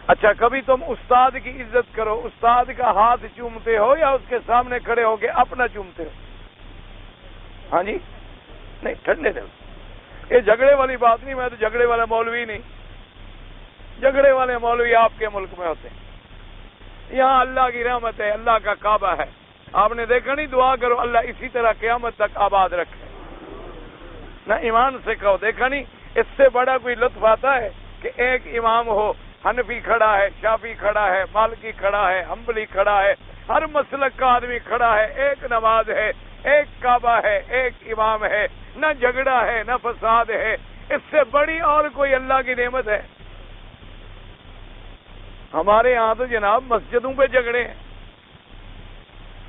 اچھا کبھی تم استاد کی عزت کرو، استاد کا ہاتھ چومتے ہو یا اس کے سامنے کھڑے ہو کے اپنا چومتے ہو؟ ہاں جی، نہیں ٹھنڈے دل، یہ جھگڑے والی بات نہیں، میں تو جھگڑے والا مولوی نہیں۔ جھگڑے والے مولوی آپ کے ملک میں ہوتے ہیں، یہاں اللہ کی رحمت ہے، اللہ کا کعبہ ہے، آپ نے دیکھا نہیں؟ دعا کرو اللہ اسی طرح قیامت تک آباد رکھے۔ نہ ایمان سے کہو، دیکھا نہیں؟ اس سے بڑا کوئی لطف آتا ہے کہ ایک امام ہو، حنفی کھڑا ہے، شافعی کھڑا ہے، مالکی کھڑا ہے، حنبلی کھڑا ہے، ہر مسلک کا آدمی کھڑا ہے، ایک نماز ہے، ایک کعبہ ہے، ایک امام ہے، نہ جھگڑا ہے نہ فساد ہے۔ اس سے بڑی اور کوئی اللہ کی نعمت ہے؟ ہمارے یہاں تو جناب مسجدوں پہ جھگڑے ہیں،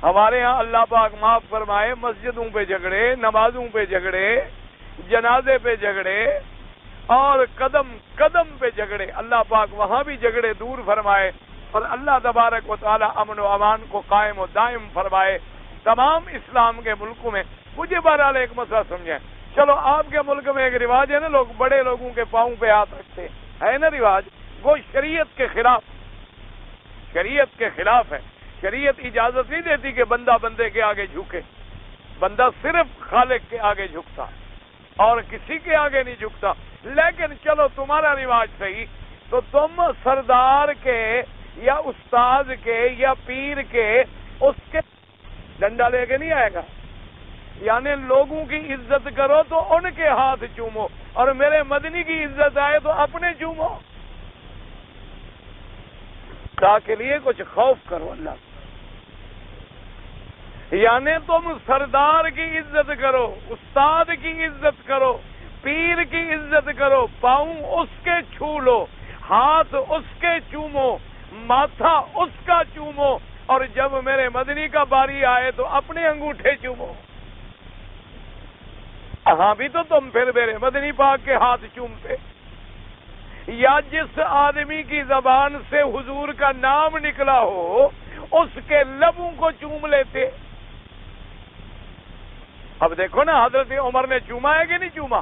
ہمارے ہاں اللہ پاک معاف فرمائے، مسجدوں پہ جھگڑے، نمازوں پہ جھگڑے، جنازے پہ جھگڑے اور قدم قدم پہ جھگڑے۔ اللہ پاک وہاں بھی جھگڑے دور فرمائے اور اللہ تبارک و تعالی امن و امان کو قائم و دائم فرمائے تمام اسلام کے ملکوں میں۔ مجھے بہرحال ایک مسئلہ سمجھیں، چلو آپ کے ملک میں ایک رواج ہے نا، لوگ بڑے لوگوں کے پاؤں پہ ہاتھ رکھتے ہے نا رواج، وہ شریعت کے خلاف، شریعت کے خلاف ہے۔ شریعت اجازت نہیں دیتی کہ بندہ بندے کے آگے جھکے، بندہ صرف خالق کے آگے جھکتا اور کسی کے آگے نہیں جھکتا۔ لیکن چلو تمہارا رواج صحیح، تو تم سردار کے یا استاد کے یا پیر کے اس کے ڈنڈا لے کے نہیں آئے گا، یعنی لوگوں کی عزت کرو تو ان کے ہاتھ چومو، اور میرے مدنی کی عزت آئے تو اپنے چومو۔ خدا کے لیے کچھ خوف کرو اللہ سے، یعنی تم سردار کی عزت کرو، استاد کی عزت کرو، پیر کی عزت کرو، پاؤں اس کے چھو لو، ہاتھ اس کے چومو، ماتھا اس کا چومو، اور جب میرے مدنی کا باری آئے تو اپنے انگوٹھے چومو۔ ہاں بھی تو تم پھر میرے مدنی پاک کے ہاتھ چومتے، یا جس آدمی کی زبان سے حضور کا نام نکلا ہو اس کے لبوں کو چوم لیتے۔ اب دیکھو نا، حضرت عمر نے چوما ہے کہ نہیں چوما؟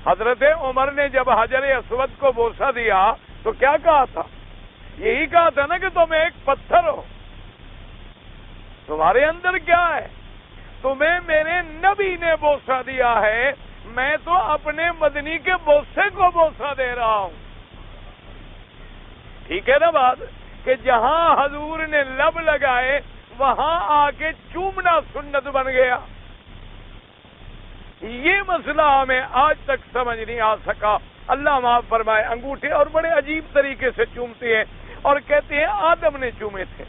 حضرت عمر نے جب حجر اسود کو بوسہ دیا تو کیا کہا تھا؟ یہی کہا تھا نا کہ تم ایک پتھر ہو، تمہارے اندر کیا ہے؟ تمہیں میرے نبی نے بوسہ دیا ہے، میں تو اپنے مدنی کے بوسے کو بوسہ دے رہا ہوں۔ ٹھیک ہے نا بات، کہ جہاں حضور نے لب لگائے وہاں آ کے چومنا سنت بن گیا۔ یہ مسئلہ ہمیں آج تک سمجھ نہیں آ سکا۔ اللہ معاف فرمائے، انگوٹھے اور بڑے عجیب طریقے سے چومتے ہیں اور کہتے ہیں آدم نے چومے تھے۔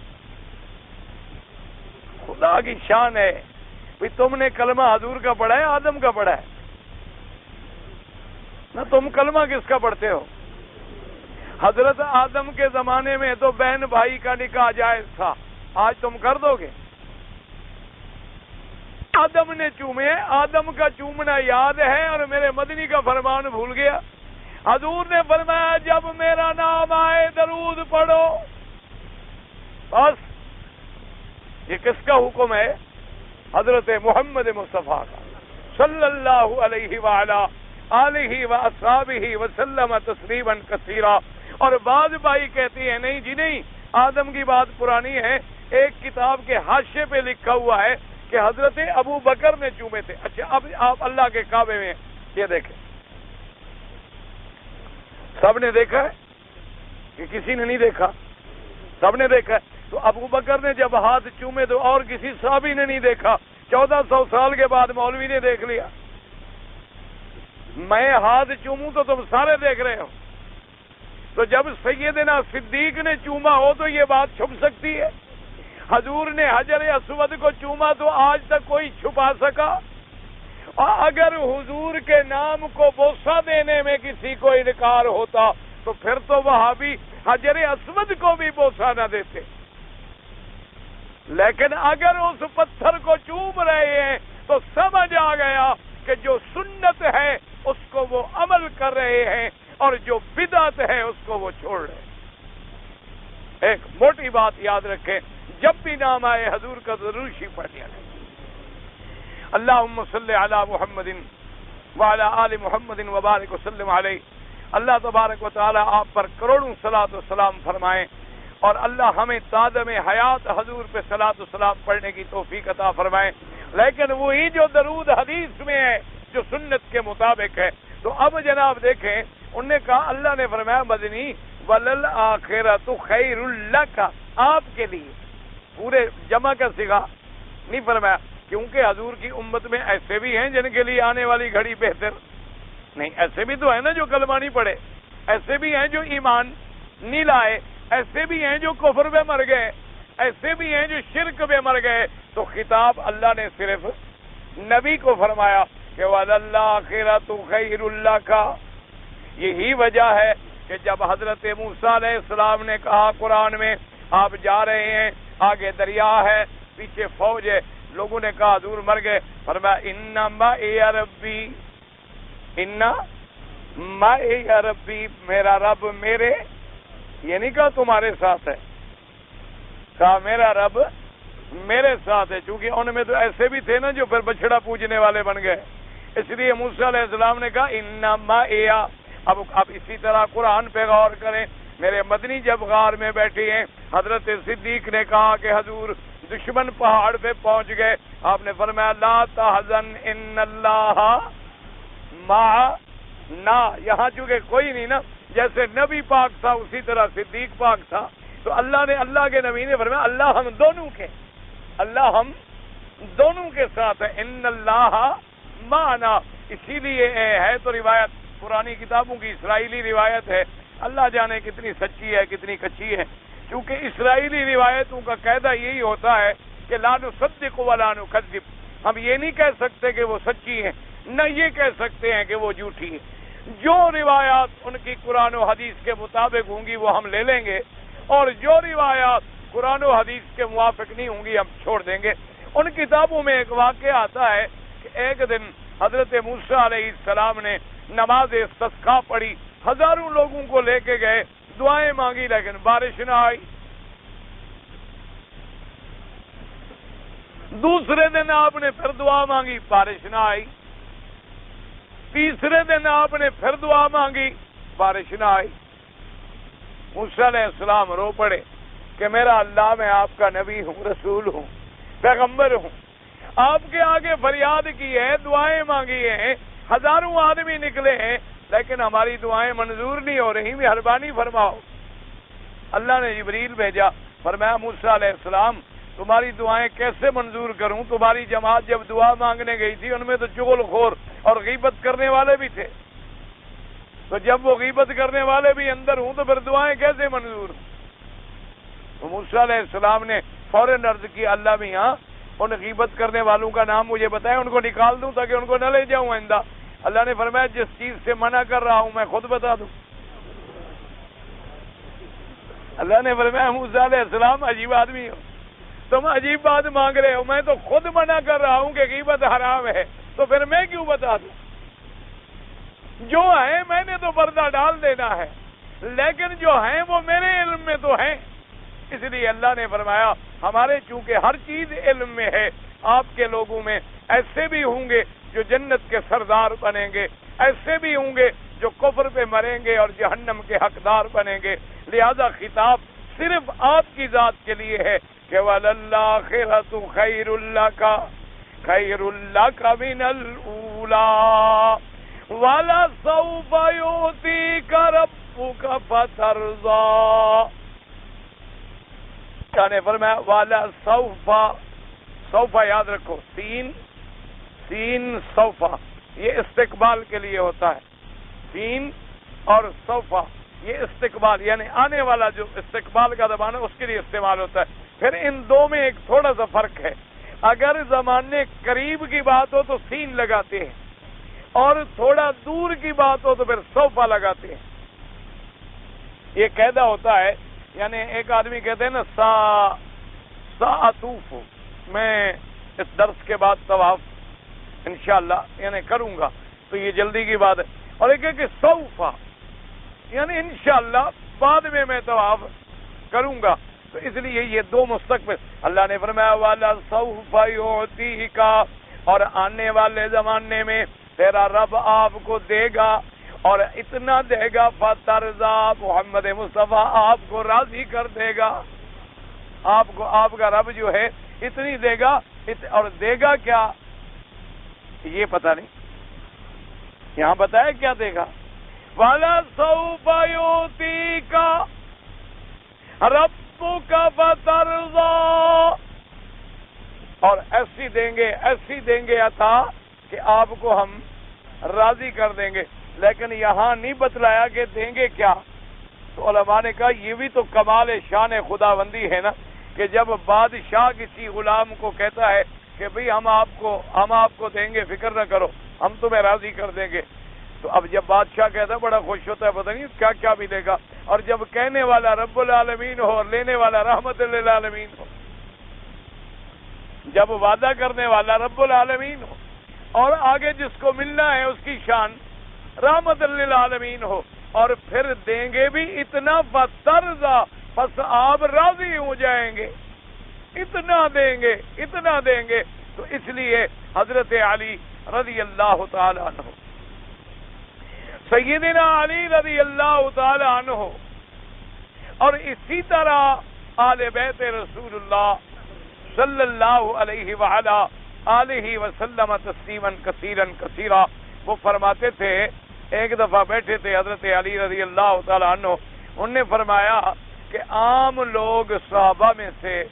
خدا کی شان ہے، بھئی تم نے کلمہ حضور کا پڑھا ہے آدم کا پڑھا ہے؟ نہ تم کلمہ کس کا پڑھتے ہو؟ حضرت آدم کے زمانے میں تو بہن بھائی کا نکاح جائز تھا، آج تم کر دو گے؟ آدم نے چومے، آدم کا چومنا یاد ہے اور میرے مدنی کا فرمان بھول گیا۔ حضور نے فرمایا جب میرا نام آئے درود پڑھو۔ بس یہ کس کا حکم ہے؟ حضرت محمد مصطفیٰ کا صلی اللہ علیہ وآلہ آلہ واصحابہ وسلم تسلیما کثیرا۔ اور بعض بھائی کہتے ہیں نہیں جی نہیں، آدم کی بات پرانی ہے، ایک کتاب کے حاشیے پہ لکھا ہوا ہے کہ حضرت ابو بکر نے چومے تھے۔ اچھا اب آپ اللہ کے کعبے میں یہ دیکھیں، سب نے دیکھا ہے کہ کسی نے نہیں دیکھا؟ سب نے دیکھا ہے۔ تو ابو بکر نے جب ہاتھ چومے تو اور کسی صحابی نے نہیں دیکھا، 1400 سال کے بعد مولوی نے دیکھ لیا۔ میں ہاتھ چوموں تو تم سارے دیکھ رہے ہو، تو جب سیدنا صدیق نے چوما ہو تو یہ بات چھپ سکتی ہے؟ حضور نے حجر اسود کو چوما تو آج تک کوئی چھپا سکا؟ اور اگر حضور کے نام کو بوسہ دینے میں کسی کو انکار ہوتا تو پھر تو وہابی حجر اسود کو بھی بوسہ نہ دیتے، لیکن اگر اس پتھر کو چوم رہے ہیں تو سمجھ آ گیا کہ جو سنت ہے اس کو وہ عمل کر رہے ہیں اور جو بدعت ہے اس کو وہ چھوڑ رہے ہیں۔ ایک موٹی بات یاد رکھیں، جب بھی نام آئے حضور کا ضرور شریف پڑھ لیا۔ اللہم صلی علی محمد وعلی آل محمد وبارک وسلم علیہ. اللہ تبارک و تعالی آپ پر کروڑوں صلاۃ و سلام فرمائیں، اور اللہ ہمیں تادم حیات حضور پہ صلاۃ و سلام پڑھنے کی توفیق عطا فرمائیں، لیکن وہی جو درود حدیث میں ہے جو سنت کے مطابق ہے. تو اب جناب دیکھیں، انہوں نے کہا، اللہ نے فرمایا مدنی وَلَلْآخِرَةُ خَيْرٌ لَكَ، آپ کے لیے، پورے جمع کا صیغہ نہیں فرمایا، کیونکہ حضور کی امت میں ایسے بھی ہیں جن کے لیے آنے والی گھڑی بہتر نہیں. ایسے بھی تو ہے نا جو کلمہ نہیں پڑھے، ایسے بھی ہیں جو ایمان نہیں لائے، ایسے بھی ہیں جو کفر میں مر گئے، ایسے بھی ہیں جو شرک میں مر گئے. تو خطاب اللہ نے صرف نبی کو فرمایا کہ وَلَلْآخِرَةُ خَيْرٌ لَكَ. یہی وجہ ہے کہ جب حضرت موسیٰ علیہ السلام نے کہا قرآن میں، آپ جا رہے ہیں، آگے دریا ہے، پیچھے فوج ہے، لوگوں نے کہا حضور مر گئے، فرمایا اِنَّ مَعِیَ رَبِّی، اِنَّ مَعِیَ رَبِّی، میرا رب میرے، یہ نہیں کہا تمہارے ساتھ ہے، کہا میرا رب میرے ساتھ ہے. چونکہ ان میں تو ایسے بھی تھے نا جو پھر بچڑا پوجنے والے بن گئے، اس لیے موسیٰ علیہ السلام نے کہا اِنَّ مَعِیَ. اب اسی طرح قرآن پہ غور کریں. میرے مدنی جب غار میں بیٹھے ہیں، حضرت صدیق نے کہا کہ حضور دشمن پہاڑ پہ پہنچ گئے، آپ نے فرمایا لا تحزن ان اللہ معنا. یہاں چونکہ کوئی نہیں نا، جیسے نبی پاک تھا اسی طرح صدیق پاک تھا، تو اللہ نے، اللہ کے نبی نے فرمایا اللہ ہم دونوں کے، اللہ ہم دونوں کے ساتھ ہے، ان اللہ معنا. اسی لیے ہے تو روایت پرانی کتابوں کی اسرائیلی روایت ہے، اللہ جانے کتنی سچی ہے کتنی کچی ہے، کیونکہ اسرائیلی روایتوں کا قاعدہ یہی ہوتا ہے کہ لا نصدق ولا نکذب. ہم یہ نہیں کہہ سکتے کہ وہ سچی ہیں، نہ یہ کہہ سکتے ہیں کہ وہ جھوٹی ہیں. جو روایات ان کی قرآن و حدیث کے مطابق ہوں گی وہ ہم لے لیں گے، اور جو روایات قرآن و حدیث کے موافق نہیں ہوں گی ہم چھوڑ دیں گے. ان کتابوں میں ایک واقعہ آتا ہے کہ ایک دن حضرت موسیٰ علیہ السلام نے نماز استسقاء پڑھی، ہزاروں لوگوں کو لے کے گئے، دعائیں مانگی لیکن بارش نہ آئی. دوسرے دن آپ نے پھر دعا مانگی، بارش نہ آئی. تیسرے دن آپ نے پھر دعا مانگی، بارش نہ آئی. موسیٰ علیہ السلام رو پڑے کہ میرا اللہ، میں آپ کا نبی ہوں، رسول ہوں، پیغمبر ہوں، آپ کے آگے فریاد کی ہے، دعائیں مانگی ہیں، ہزاروں آدمی نکلے ہیں، لیکن ہماری دعائیں منظور نہیں ہو رہی، مہربانی فرماؤ. اللہ نے جبریل بھیجا، فرمایا موسیٰ علیہ السلام تمہاری دعائیں کیسے منظور کروں؟ تمہاری جماعت جب دعا مانگنے گئی تھی ان میں تو چغل خور اور غیبت کرنے والے بھی تھے، تو جب وہ غیبت کرنے والے بھی اندر ہوں تو پھر دعائیں کیسے منظور؟ تو موسیٰ علیہ السلام نے فوراً عرض کی اللہ میاں ان غیبت کرنے والوں کا نام مجھے بتائیں، ان کو نکال دوں تاکہ ان کو نہ لے جاؤں آئندہ. اللہ نے فرمایا جس چیز سے منع کر رہا ہوں میں خود بتا دوں. اللہ نے فرمایا موسیٰ علیہ السلام عجیب آدمی ہو، تم عجیب بات مانگ رہے ہو، میں تو خود منع کر رہا ہوں کہ غیبت حرام ہے، تو پھر میں کیوں بتا دوں؟ جو ہے میں نے تو پردہ ڈال دینا ہے، لیکن جو ہیں وہ میرے علم میں تو ہیں. اس لیے اللہ نے فرمایا ہمارے چونکہ ہر چیز علم میں ہے، آپ کے لوگوں میں ایسے بھی ہوں گے جو جنت کے سردار بنیں گے، ایسے بھی ہوں گے جو کفر پہ مریں گے اور جہنم کے حقدار بنیں گے. لہذا خطاب صرف آپ کی ذات کے لیے ہے کہ وَلَلْآخِرَةُ خَيْرٌ لَكَ خَيْرٌ لَكَ مِنَ الْأُولَىٰ وَلَسَوْفَ يُؤْتِيكَ رَبُّكَ فَتَرْضَىٰ. نے فرمایا والا سوفا یاد رکھو، سین سوفا یہ استقبال کے لیے ہوتا ہے، سین اور سوفا یہ استقبال یعنی آنے والا جو استقبال کا زبان ہے اس کے لیے استعمال ہوتا ہے. پھر ان دو میں ایک تھوڑا سا فرق ہے، اگر زمانے قریب کی بات ہو تو سین لگاتے ہیں اور تھوڑا دور کی بات ہو تو پھر سوفا لگاتے ہیں. یہ قاعدہ ہوتا ہے، یعنی ایک آدمی کہتے ہیں نا ساطوف، میں اس درس کے بعد طواف انشاءاللہ یعنی کروں گا، تو یہ جلدی کی بات ہے. اور ایک ہے کہ سوفا یعنی انشاءاللہ بعد میں طواف کروں گا. تو اس لیے یہ دو مستقبل. اللہ نے فرمایا والا سوف یعطیک اور آنے والے زمانے میں تیرا رب آپ کو دے گا اور اتنا دے گا فترضا، محمد مصطفیٰ آپ کو راضی کر دے گا. آپ کو آپ کا رب جو ہے اتنی دے گا، اور دے گا کیا یہ پتہ نہیں. یہاں بتایا کیا دے گا، وَلَسَوْفَ يُؤْتِيكَ رَبُّكَ فَتَرْضَىٰ، اور ایسی دیں گے عطا کہ آپ کو ہم راضی کر دیں گے. لیکن یہاں نہیں بتلایا کہ دیں گے کیا. تو علماء نے کہا یہ بھی تو کمال شان خداوندی ہے نا، کہ جب بادشاہ کسی غلام کو کہتا ہے کہ بھئی ہم آپ کو دیں گے، فکر نہ کرو، ہم تمہیں راضی کر دیں گے. تو اب جب بادشاہ کہتا ہے بڑا خوش ہوتا ہے، پتہ نہیں کیا کیا ملے گا. اور جب کہنے والا رب العالمین ہو اور لینے والا رحمت للعالمین ہو، جب وعدہ کرنے والا رب العالمین ہو اور آگے جس کو ملنا ہے اس کی شان رحمت للعالمین ہو، اور پھر دیں گے بھی اتنا فترضا، بس آپ راضی ہو جائیں گے، اتنا دیں گے. تو اس لیے حضرت علی رضی اللہ تعالی عنہ، سیدنا علی رضی اللہ تعالی عنہ، اور اسی طرح آل بیت رسول اللہ صلی اللہ علیہ وعلا آلہ وسلم تسلیما کثیرا کثیرا، وہ فرماتے تھے، ایک دفعہ بیٹھے تھے حضرت علی رضی اللہ تعالی عنہ، انہوں نے فرمایا کہ عام لوگ صحابہ میں سے،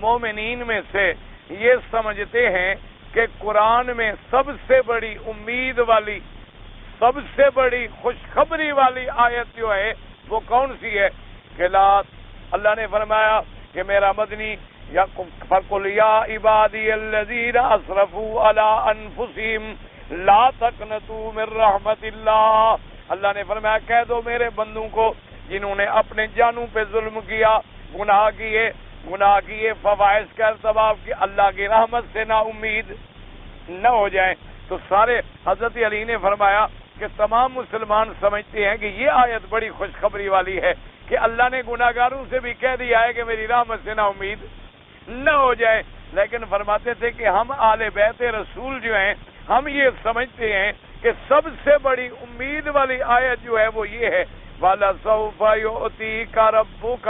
مومنین میں سے یہ سمجھتے ہیں کہ قرآن میں سب سے بڑی امید والی، سب سے بڑی خوشخبری والی آیت جو ہے وہ کون سی ہے، کہ اللہ نے فرمایا کہ میرا مدنی فَقُلْ يَا عِبَادِيَ الَّذِينَ أَسْرَفُوا عَلَىٰ أَنفُسِهِمْ لَا تَقْنَطُوا مِن رَحْمَتِ اللَّهِ، اللہ نے فرمایا کہہ دو میرے بندوں کو جنہوں نے اپنے جانوں پہ ظلم کیا، گناہ کیے، فوائد کا ارتکاب کی، اللہ کی رحمت سے نا امید نہ ہو جائیں. تو سارے حضرت علی نے فرمایا کہ تمام مسلمان سمجھتے ہیں کہ یہ آیت بڑی خوشخبری والی ہے کہ اللہ نے گناہگاروں سے بھی کہہ دیا ہے کہ میری رحمت سے نا امید نہ ہو جائے. لیکن فرماتے تھے کہ ہم آل بیت رسول جو ہیں، ہم یہ سمجھتے ہیں کہ سب سے بڑی امید والی آیت جو ہے وہ یہ ہے، وَلَسَوْفَ يُؤْتِيكَ رَبُّكَ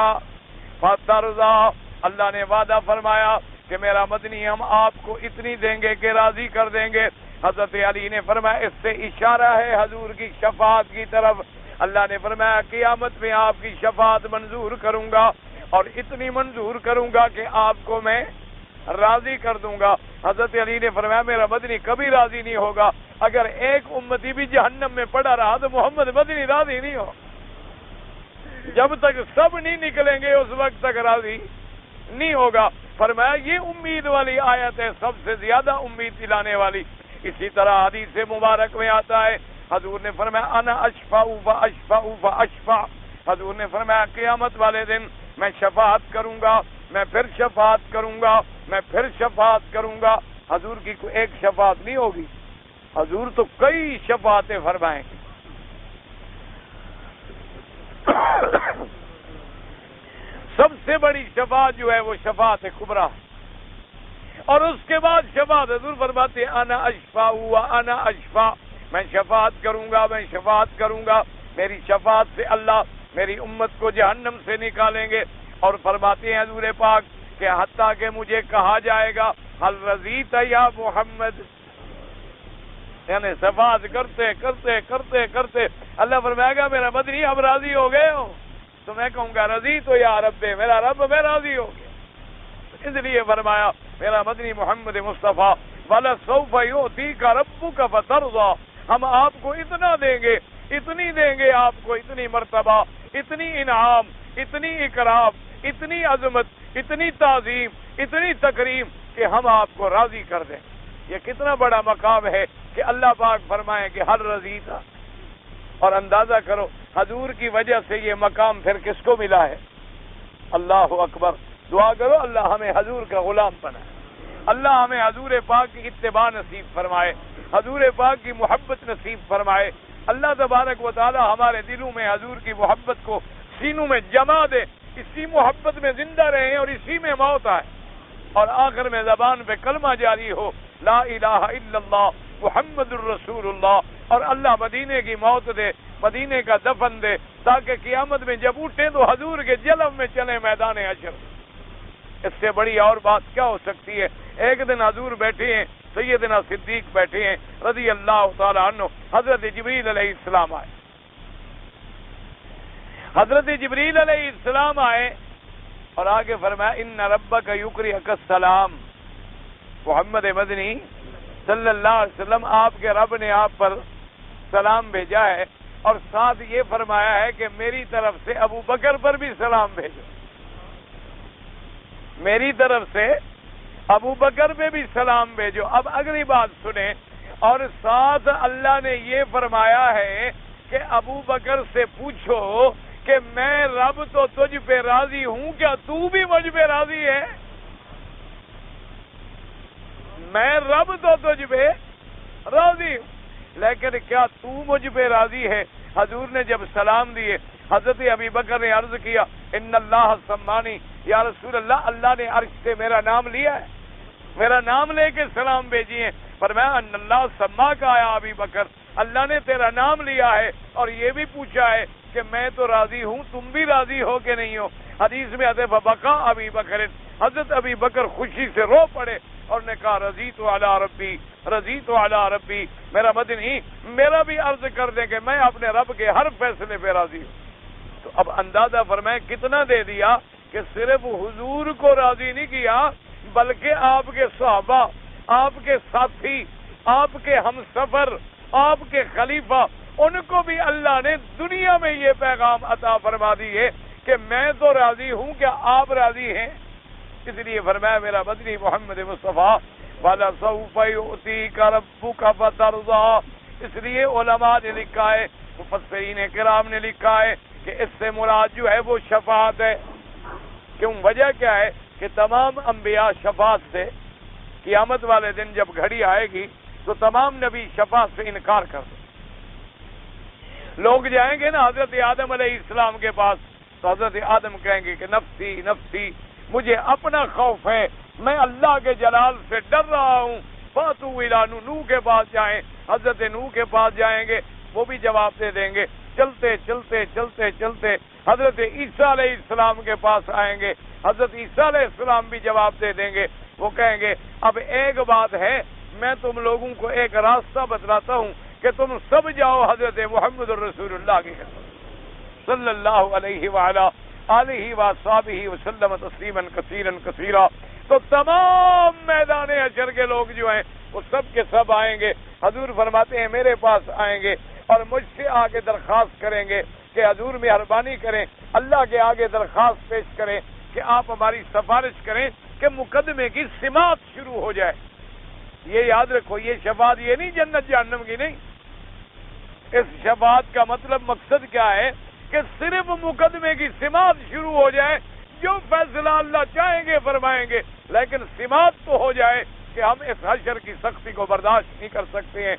فَتَرْضَىٰ، اللہ نے وعدہ فرمایا کہ میرا مدنی ہم آپ کو اتنی دیں گے کہ راضی کر دیں گے. حضرت علی نے فرمایا اس سے اشارہ ہے حضور کی شفاعت کی طرف. اللہ نے فرمایا قیامت میں آپ کی شفاعت منظور کروں گا، اور اتنی منظور کروں گا کہ آپ کو میں راضی کر دوں گا. حضرت علی نے فرمایا میرا مدنی کبھی راضی نہیں ہوگا، اگر ایک امتی بھی جہنم میں پڑا رہا تو محمد مدنی راضی نہیں ہو. جب تک سب نہیں نکلیں گے اس وقت تک راضی نہیں ہوگا. فرمایا یہ امید والی آیت ہے، سب سے زیادہ امید دلانے والی. اسی طرح حدیث مبارک میں آتا ہے، حضور نے فرمایا انا اشفع و اشفع و اشفع، حضور نے فرمایا قیامت والے دن میں شفاعت کروں گا، میں پھر شفاعت کروں گا، میں پھر شفاعت کروں گا. حضور کی کوئی ایک شفاعت نہیں ہوگی، حضور تو کئی شفاعتیں فرمائیں گے. سب سے بڑی شفاعت جو ہے وہ شفاعت کبریٰ، اور اس کے بعد شفاعت حضور فرماتے ہیں انا اشفع و انا اشفع، میں شفاعت کروں گا. میری شفاعت سے اللہ میری امت کو جہنم سے نکالیں گے. اور فرماتے ہیں حضور پاک کہ حتیٰ کہ مجھے کہا جائے گا حل رضیت یا محمد، یعنی شفاعت کرتے کرتے کرتے کرتے اللہ فرمائے گا میرا مدنی اب راضی ہو گئے ہو، تو میں کہوں گا رضی تو یا رب، میرا رب میں راضی ہو گیا. اس لیے فرمایا میرا مدنی محمد مصطفیٰ وَلَسَوْفَ يُؤْتِيكَ رَبُّكَ فَتَرْضَىٰ، ہم آپ کو اتنا دیں گے، اتنی دیں گے آپ کو، اتنی مرتبہ، اتنی انعام، اتنی اکرام، اتنی عظمت، اتنی تعظیم، اتنی تکریم کہ ہم آپ کو راضی کر دیں. یہ کتنا بڑا مقام ہے کہ اللہ پاک فرمائے کہ ہر رضی تھا. اور اندازہ کرو حضور کی وجہ سے یہ مقام پھر کس کو ملا ہے. اللہ اکبر. دعا کرو اللہ ہمیں حضور کا غلام بنائے، اللہ ہمیں حضور پاک کی اتباع نصیب فرمائے، حضور پاک کی محبت نصیب فرمائے. اللہ تبارک و تعالی ہمارے دلوں میں حضور کی محبت کو سینوں میں جما دے، اسی محبت میں زندہ رہیں اور اسی میں موت آئے، اور آخر میں زبان پہ کلمہ جاری ہو لا الہ الا اللہ محمد الرسول اللہ، اور اللہ مدینے کی موت دے، مدینے کا دفن دے، تاکہ قیامت میں جب اٹھیں تو حضور کے جلب میں چلیں میدان حشر۔ اس سے بڑی اور بات کیا ہو سکتی ہے؟ ایک دن حضور بیٹھے ہیں، سیدنا صدیق بیٹھے ہیں رضی اللہ تعالی عنہ، حضرت جبریل علیہ السلام آئے، حضرت جبریل علیہ السلام آئے اور آگے فرمایا ان ربک یقرئک السلام، محمد مدنی صلی اللہ علیہ وسلم آپ کے رب نے آپ پر سلام بھیجا ہے، اور ساتھ یہ فرمایا ہے کہ میری طرف سے ابو بکر پر بھی سلام بھیجو، میری طرف سے ابو بکر پہ بھی سلام بھیجو۔ اب اگلی بات سنیں، اور ساتھ اللہ نے یہ فرمایا ہے کہ ابو بکر سے پوچھو کہ میں رب تو تجھ پہ راضی ہوں، کیا تو بھی مجھ پہ راضی ہے؟ میں رب تو تجھ پہ راضی ہوں، لیکن کیا تو مجھ پہ راضی ہے؟ حضور نے جب سلام دیے، حضرت ابی بکر نے عرض کیا ان اللہ سمانی، یا رسول اللہ، اللہ نے عرش سے میرا نام لیا ہے، میرا نام لے کے سلام بھیجی ہیں۔ فرمایا ان اللہ سما کا آیا ابی بکر، اللہ نے تیرا نام لیا ہے اور یہ بھی پوچھا ہے کہ میں تو راضی ہوں، تم بھی راضی ہو کہ نہیں ہو؟ حدیث میں آتے فبکا ابی بکر، حضرت ابی بکر خوشی سے رو پڑے اور نے کہا رضیت علی ربی، رضیت علی ربی، میرا مدنی میرا بھی عرض کر دے کہ میں اپنے رب کے ہر فیصلے پہ راضی ہوں۔ تو اب اندازہ فرمائیں کتنا دے دیا کہ صرف حضور کو راضی نہیں کیا، بلکہ آپ کے صحابہ، آپ کے ساتھی، آپ کے ہمسفر، آپ کے خلیفہ، ان کو بھی اللہ نے دنیا میں یہ پیغام عطا فرما دی ہے کہ میں تو راضی ہوں، کیا آپ راضی ہیں؟ اس لیے فرمایا میرا مدنی محمد مصطفیٰ وَلَسَوْفَ يُؤْتِيكَ رَبُّكَ فَتَرْضَىٰ، اس لیے علماء نے لکھا ہے، مفسرین کرام نے لکھا ہے کہ اس سے مراد جو ہے وہ شفاعت ہے۔ کیوں؟ وجہ کیا ہے کہ تمام انبیاء شفاعت سے، قیامت والے دن جب گھڑی آئے گی تو تمام نبی شفاعت سے انکار کر دیں۔ لوگ جائیں گے نا حضرت آدم علیہ السلام کے پاس، تو حضرت آدم کہیں گے کہ نفسی نفسی، مجھے اپنا خوف ہے، میں اللہ کے جلال سے ڈر رہا ہوں۔ فاتو الی نوح کے پاس جائیں، حضرت نوح کے پاس جائیں گے، وہ بھی جواب دے دیں گے۔ چلتے چلتے چلتے چلتے حضرت عیسیٰ علیہ السلام کے پاس آئیں گے، حضرت عیسیٰ علیہ السلام بھی جواب دے دیں گے۔ وہ کہیں گے اب ایک بات ہے، میں تم لوگوں کو ایک راستہ بتلاتا ہوں کہ تم سب جاؤ حضرت محمد الرسول اللہ کے صلی اللہ علیہ وعلا آلہ وصحبہ وسلم تسلیما کثیرا کثیرا۔ تو تمام میدان حشر کے لوگ جو ہیں وہ سب کے سب آئیں گے، حضور فرماتے ہیں میرے پاس آئیں گے اور مجھ سے آگے درخواست کریں گے کہ حضور مہربانی کریں، اللہ کے آگے درخواست پیش کریں کہ آپ ہماری سفارش کریں کہ مقدمے کی سماعت شروع ہو جائے۔ یہ یاد رکھو، یہ شفاعت یہ نہیں جنت جہنم کی نہیں، اس شفاعت کا مطلب مقصد کیا ہے کہ صرف مقدمے کی سماعت شروع ہو جائے، جو فیصلہ اللہ چاہیں گے فرمائیں گے، لیکن سماعت تو ہو جائے کہ ہم اس حشر کی سختی کو برداشت نہیں کر سکتے ہیں۔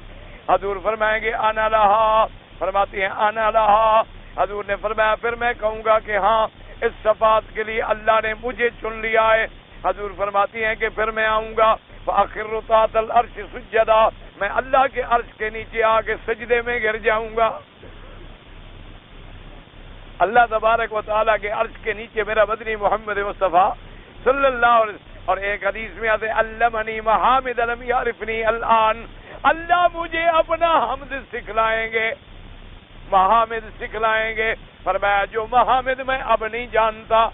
حضور فرمائیں گے انا لہا، فرماتی ہیں انا لہا، حضور نے فرمایا پھر میں کہوں گا کہ ہاں اس شفاعت کے لیے اللہ نے مجھے چن لیا ہے۔ حضور فرماتی ہیں کہ پھر میں آؤں گا فاخر تحت العرش سجدا، میں اللہ کے عرش کے نیچے آ کے سجدے میں گر جاؤں گا۔ اللہ تبارک و تعالیٰ کے عرش کے نیچے میرا مدنی محمد مصطفیٰ صلی اللہ علیہ وسلم۔ اور ایک حدیث میں آتے علمنی محامد لم یعرفنی الان، اللہ مجھے اپنا حمد سکھلائیں گے، محامد سکھلائیں گے۔ فرمایا جو محامد میں اب نہیں جانتا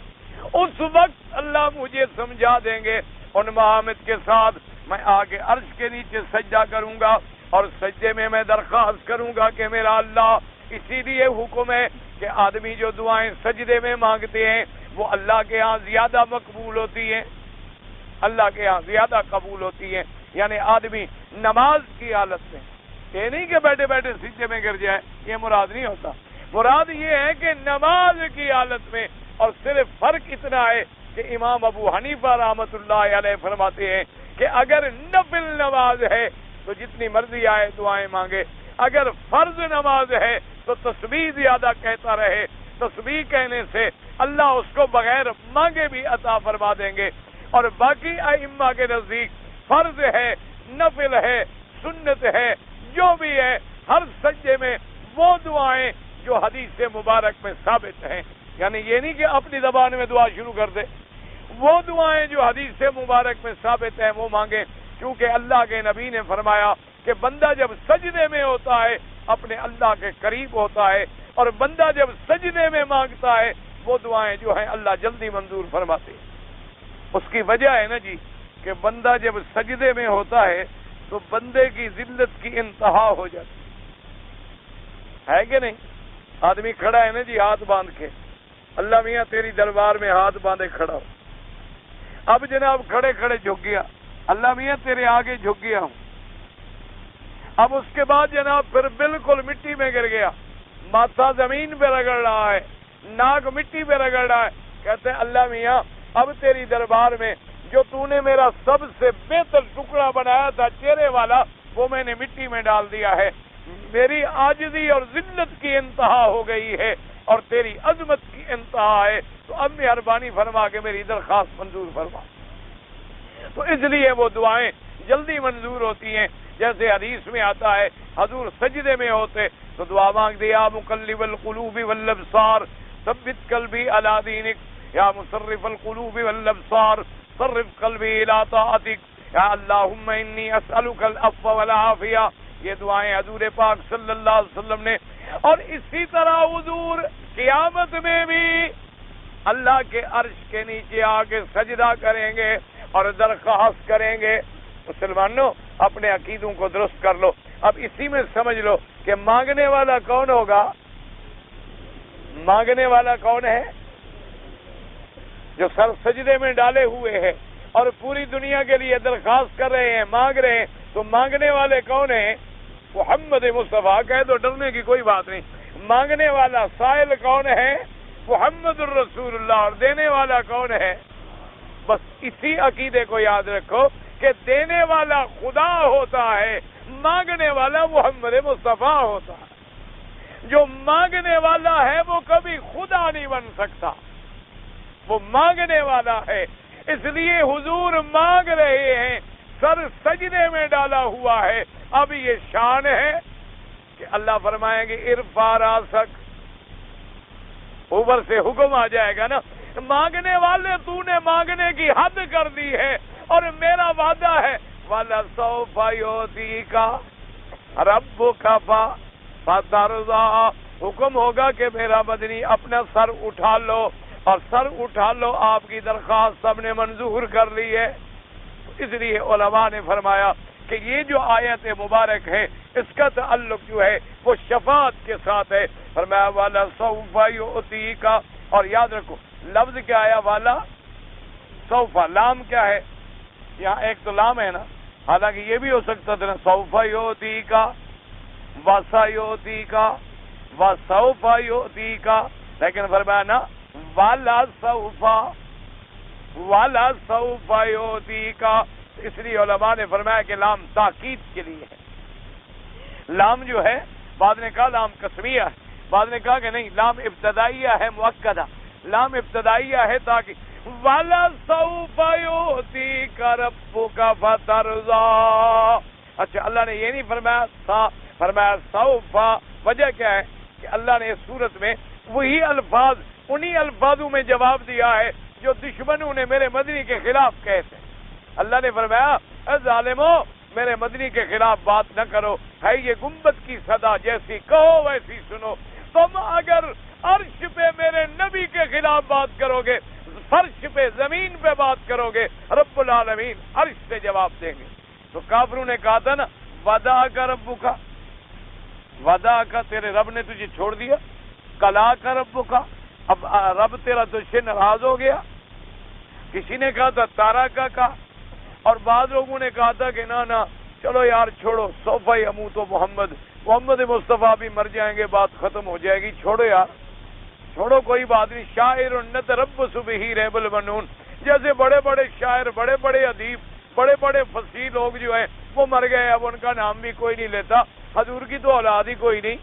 اس وقت اللہ مجھے سمجھا دیں گے، ان محامد کے ساتھ میں آگے عرش کے نیچے سجدہ کروں گا اور سجدے میں درخواست کروں گا کہ میرا اللہ، اسی لیے حکم ہے کہ آدمی جو دعائیں سجدے میں مانگتے ہیں وہ اللہ کے ہاں زیادہ مقبول ہوتی ہیں، اللہ کے ہاں زیادہ قبول ہوتی ہیں۔ یعنی آدمی نماز کی حالت میں، یہ نہیں کہ بیٹھے بیٹھے سجدے میں گر جائے، یہ مراد نہیں ہوتا، مراد یہ ہے کہ نماز کی حالت میں۔ اور صرف فرق اتنا ہے کہ امام ابو حنیفہ رحمۃ اللہ علیہ فرماتے ہیں کہ اگر نفل نماز ہے تو جتنی مرضی آئے دعائیں مانگے، اگر فرض نماز ہے تو تسبیح زیادہ کہتا رہے، تسبیح کہنے سے اللہ اس کو بغیر مانگے بھی عطا فرما دیں گے۔ اور باقی ائمہ کے نزدیک فرض ہے نفل ہے، سنت ہے، جو بھی ہے، ہر سجدے میں وہ دعائیں جو حدیث مبارک میں ثابت ہیں، یعنی یہ نہیں کہ اپنی زبان میں دعا شروع کر دے، وہ دعائیں جو حدیث مبارک میں ثابت ہیں وہ مانگیں، کیونکہ اللہ کے نبی نے فرمایا کہ بندہ جب سجدے میں ہوتا ہے اپنے اللہ کے قریب ہوتا ہے، اور بندہ جب سجدے میں مانگتا ہے وہ دعائیں جو ہیں اللہ جلدی منظور فرماتے ہیں۔ اس کی وجہ ہے نا جی کہ بندہ جب سجدے میں ہوتا ہے تو بندے کی ذلت کی انتہا ہو جاتی ہے کہ نہیں؟ آدمی کھڑا ہے نا جی ہاتھ باندھ کے، اللہ میاں تیری دربار میں ہاتھ باندھے کھڑا ہو، اب جناب کھڑے کھڑے جھک گیا، اللہ میاں تیرے آگے جھک گیا ہوں، اب اس کے بعد جناب پھر بالکل مٹی میں گر گیا، ماتھا زمین پہ رگڑ رہا ہے، ناک مٹی پہ رگڑ رہا ہے، کہتے ہیں اللہ میاں اب تیری دربار میں جو تو نے میرا سب سے بہتر ٹکڑا بنایا تھا چہرے والا وہ میں نے مٹی میں ڈال دیا ہے، میری عاجزی اور ذلت کی انتہا ہو گئی ہے اور تیری عظمت کی انتہا ہے، تو اب مہربانی فرما کے میری درخواست منظور فرما۔ تو اس لیے وہ دعائیں جلدی منظور ہوتی ہیں، جیسے حدیث میں آتا ہے حضور سجدے میں ہوتے تو دعا مانگ دیا مقلب القلوب والابصار ثبت قلبی علی دینک، یا مصرف القلوب والابصار صرف قلبی الی طاعتک، یا اللہم انی اسألک العفو والعافیہ، یہ دعائیں حضور پاک صلی اللہ علیہ وسلم نے، اور اسی طرح حضور قیامت میں بھی اللہ کے عرش کے نیچے آ کے سجدہ کریں گے اور درخواست کریں گے۔ مسلمانوں اپنے عقیدوں کو درست کر لو، اب اسی میں سمجھ لو کہ مانگنے والا کون ہوگا؟ مانگنے والا کون ہے؟ جو سر سجدے میں ڈالے ہوئے ہیں اور پوری دنیا کے لیے درخواست کر رہے ہیں، مانگ رہے ہیں، تو مانگنے والے کون ہیں؟ محمد مصطفیٰ، کہہ دو ڈرنے کی کوئی بات نہیں، مانگنے والا سائل کون ہے؟ محمد الرسول اللہ، اور دینے والا کون ہے؟ بس اسی عقیدے کو یاد رکھو کہ دینے والا خدا ہوتا ہے، مانگنے والا محمد مصطفیٰ ہوتا ہے۔ جو مانگنے والا ہے وہ کبھی خدا نہیں بن سکتا، وہ مانگنے والا ہے، اس لیے حضور مانگ رہے ہیں، سر سجدے میں ڈالا ہوا ہے۔ اب یہ شان ہے کہ اللہ فرمائیں گے ارفع راسک، اوپر سے حکم آ جائے گا نا، مانگنے والے تو نے مانگنے کی حد کر دی ہے، اور میرا وعدہ ہے وَلَسَوْفَ يُعْطِيكَ رَبُّكَ فَتَرْضَىٰ، حکم ہوگا کہ میرا مدنی اپنا سر اٹھا لو، اور سر اٹھا لو، آپ کی درخواست سب نے منظور کر لی ہے۔ اس لیے علماء نے فرمایا کہ یہ جو آیت مبارک ہے اس کا تعلق جو ہے وہ شفاعت کے ساتھ ہے، فرمایا والا سوفا یؤتیکا، اور یاد رکھو لفظ کیا آیا والا سوفا، لام کیا ہے؟ یہاں ایک تو لام ہے نا، حالانکہ یہ بھی ہو سکتا تھا نا سوفا یؤتیکا وسا یؤتیکا وسوفا یؤتیکا، لیکن فرمایا نا والا سوفا یؤتیکا، اس لیے علماء نے فرمایا کہ لام تاکید کے لیے ہے۔ لام جو ہے بعد نے کہا لام قسمیہ ہے، بعد نے کہا کہ نہیں لام ابتدائیہ ہے مؤکدہ، لام ابتدائیہ ہے تاکہ والا سوفا یؤتیکا ربک فترضیٰ۔ اچھا اللہ نے یہ نہیں فرمایا فرمایا سوفا، وجہ کیا ہے کہ اللہ نے اس صورت میں وہی الفاظ انہی الفاظوں میں جواب دیا ہے جو دشمنوں نے میرے مدنی کے خلاف کہے تھے۔ اللہ نے فرمایا اے ظالمو میرے مدنی کے خلاف بات نہ کرو، ہے یہ گنبد کی صدا، جیسی کہو ویسی سنو، تم اگر عرش پہ میرے نبی کے خلاف بات کرو گے، فرش پہ زمین پہ بات کرو گے، رب العالمین عرش سے جواب دیں گے۔ تو کافروں نے کہا تھا نا ودا کا ربو کا، ودا کا تیرے رب نے تجھے چھوڑ دیا، کلا کا ربو کا، اب رب تیرا تجھ سے ناراض ہو گیا۔ کسی نے کہا تھا تارا کا، اور بعض لوگوں نے کہا تھا کہ نہ چلو یار چھوڑو، سوف یموت محمد مصطفیٰ بھی مر جائیں گے، بات ختم ہو جائے گی، چھوڑو یار، چھوڑو کوئی بات نہیں، شاعر نتربص بہ ریب المنون، جیسے بڑے بڑے شاعر، بڑے بڑے ادیب، بڑے بڑے فصیح لوگ جو ہیں وہ مر گئے، اب ان کا نام بھی کوئی نہیں لیتا، حضور کی تو اولاد ہی کوئی نہیں،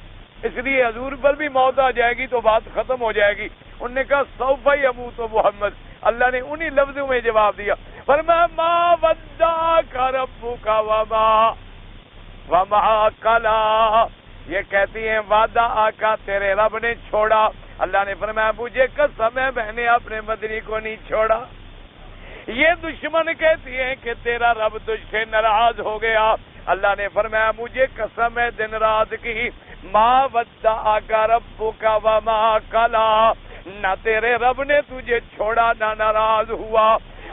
اس لیے حضور پر بھی موت آ جائے گی تو بات ختم ہو جائے گی۔ انہوں نے کہا سوف یموت محمد، اللہ نے انہی لفظوں میں جواب دیا فرمایا ما ودعک ربک وما قلا، یہ کہتی ہیں وعدہ آقا تیرے رب نے چھوڑا۔ اللہ نے فرمایا مجھے قسم ہے میں نے اپنے مدنی کو نہیں چھوڑا۔ یہ دشمن کہتی ہیں کہ تیرا رب تجھ سے ناراض ہو گیا۔ اللہ نے فرمایا مجھے قسم ہے دن رات کی، ما ودعک ربک وما قلا، نہ تیرے رب نے تجھے چھوڑا نہ ناراض ہوا۔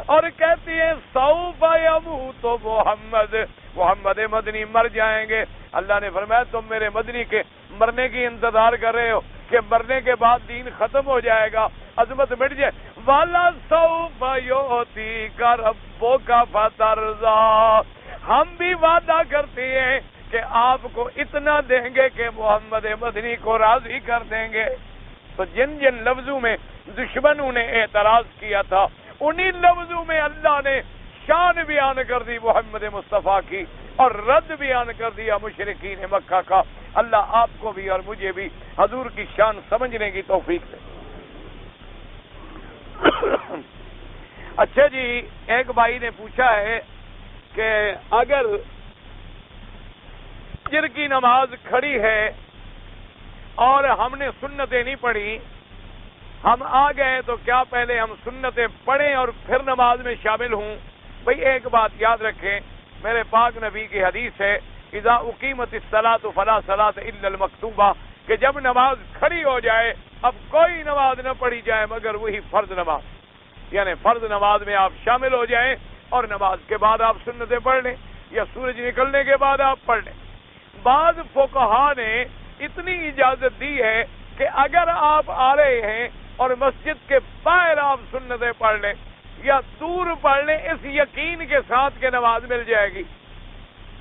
اور کہتی ہے سوف یموت محمد، محمد مدنی مر جائیں گے۔ اللہ نے فرمایا تم میرے مدنی کے مرنے کی انتظار کر رہے ہو کہ مرنے کے بعد دین ختم ہو جائے گا، عظمت مٹ جائے۔ والا سوف یؤتیک ربک فترضی، ہم بھی وعدہ کرتے ہیں کہ آپ کو اتنا دیں گے کہ محمد مدنی کو راضی کر دیں گے۔ تو جن جن لفظوں میں دشمنوں نے اعتراض کیا تھا انہی لفظوں میں اللہ نے شان بیان کر دی محمد مصطفیٰ کی اور رد بیان کر دیا مشرکین مکہ کا۔ اللہ آپ کو بھی اور مجھے بھی حضور کی شان سمجھنے کی توفیق دے۔ اچھا جی، ایک بھائی نے پوچھا ہے کہ اگر فجر کی نماز کھڑی ہے اور ہم نے سنتیں نہیں پڑھی، ہم آ گئے تو کیا پہلے ہم سنتیں پڑھیں اور پھر نماز میں شامل ہوں؟ بھئی ایک بات یاد رکھیں، میرے پاک نبی کی حدیث ہے اذا اقیمت الصلاۃ فلا صلاۃ الا المکتوبہ، کہ جب نماز کھڑی ہو جائے اب کوئی نماز نہ پڑھی جائے مگر وہی فرض نماز، یعنی فرض نماز میں آپ شامل ہو جائیں اور نماز کے بعد آپ سنتیں پڑھ لیں یا سورج نکلنے کے بعد آپ پڑھ لیں۔ بعض فقہا نے اتنی اجازت دی ہے کہ اگر آپ آ رہے ہیں اور مسجد کے باہر آپ سنتیں پڑھ لیں یا دور پڑھ لیں اس یقین کے ساتھ کہ نماز مل جائے گی،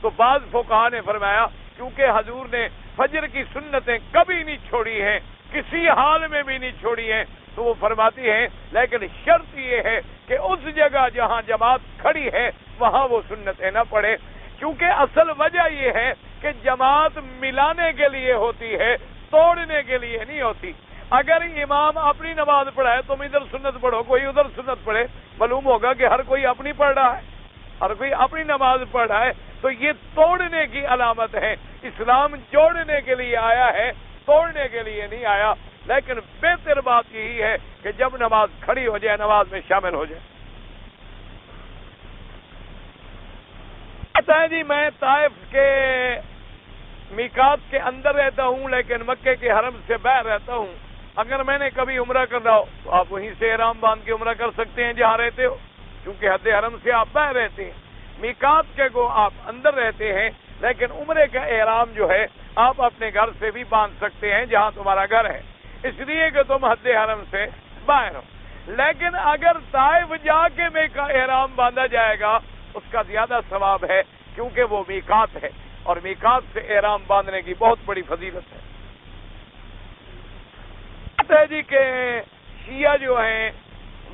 تو بعض فقہا نے فرمایا کیونکہ حضور نے فجر کی سنتیں کبھی نہیں چھوڑی ہیں، کسی حال میں بھی نہیں چھوڑی ہیں، تو وہ فرماتی ہیں لیکن شرط یہ ہے کہ اس جگہ جہاں جماعت کھڑی ہے وہاں وہ سنتیں نہ پڑھے، کیونکہ اصل وجہ یہ ہے کہ جماعت ملانے کے لیے ہوتی ہے، توڑنے کے لیے نہیں ہوتی۔ اگر امام اپنی نماز پڑھائے تم ادھر سنت پڑھو، کوئی ادھر سنت پڑھے، معلوم ہوگا کہ ہر کوئی اپنی پڑھ رہا ہے، ہر کوئی اپنی نماز پڑھ رہا ہے، تو یہ توڑنے کی علامت ہے۔ اسلام جوڑنے کے لیے آیا ہے، توڑنے کے لیے نہیں آیا، لیکن بہتر بات یہی ہے کہ جب نماز کھڑی ہو جائے نماز میں شامل ہو جائے۔ کہتا ہے جی میں طائف کے میقات کے اندر رہتا ہوں لیکن مکے کے حرم سے باہر رہتا ہوں، اگر میں نے کبھی عمرہ کرنا ہو تو آپ وہیں سے احرام باندھ کے عمرہ کر سکتے ہیں جہاں رہتے ہو، کیونکہ حد حرم سے آپ باہر رہتے ہیں، میقات کے کو آپ اندر رہتے ہیں، لیکن عمرے کا احرام جو ہے آپ اپنے گھر سے بھی باندھ سکتے ہیں جہاں تمہارا گھر ہے، اس لیے کہ تم حد حرم سے باہر ہو۔ لیکن اگر طائف جا کے میقات کا احرام باندھا جائے گا اس کا زیادہ ثواب ہے، کیونکہ وہ میقات ہے اور میقات سے احرام باندھنے کی بہت بڑی فضیلت ہے۔ کہتے ہیں جی کہ شیعہ جو ہیں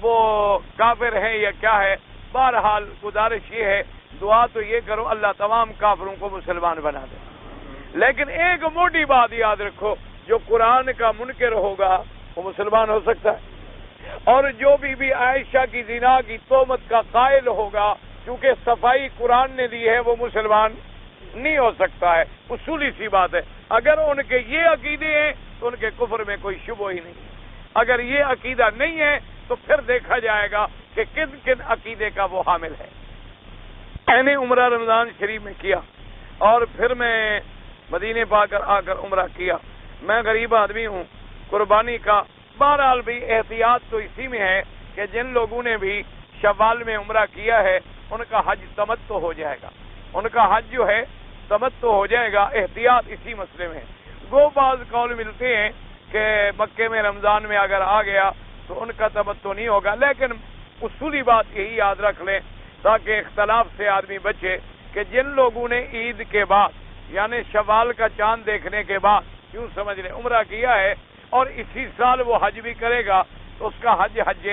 وہ کافر ہیں یا کیا ہے، بہرحال گزارش یہ ہے دعا تو یہ کرو اللہ تمام کافروں کو مسلمان بنا دے، لیکن ایک موٹی بات یاد رکھو، جو قرآن کا منکر ہوگا وہ مسلمان ہو سکتا ہے، اور جو بی عائشہ کی زنا کی تہمت کا قائل ہوگا کیونکہ صفائی قرآن نے دی ہے وہ مسلمان نہیں ہو سکتا ہے، اصولی سی بات ہے۔ اگر ان کے یہ عقیدے ہیں تو ان کے کفر میں کوئی شبہ ہی نہیں، اگر یہ عقیدہ نہیں ہے تو پھر دیکھا جائے گا کہ کن کن عقیدے کا وہ حامل ہے۔ میں نے عمرہ رمضان شریف میں کیا اور پھر میں مدینے پا کر آ کر عمرہ کیا۔ میں غریب آدمی ہوں، قربانی کا بہرحال بھی احتیاط تو اسی میں ہے کہ جن لوگوں نے بھی شوال میں عمرہ کیا ہے ان کا حج تمتع ہو جائے گا، ان کا حج جو ہے تمتع ہو جائے گا، احتیاط اسی مسئلے میں ہے۔ وہ بعض قول ملتے ہیں کہ مکے میں رمضان میں اگر آ گیا تو ان کا تمتع نہیں ہوگا، لیکن اصولی بات یہی یاد رکھ لیں تاکہ اختلاف سے آدمی بچے کہ جن لوگوں نے عید کے بعد یعنی شوال کا چاند دیکھنے کے بعد کیوں سمجھ لیں عمرہ کیا ہے اور اسی سال وہ حج بھی کرے گا تو اس کا حج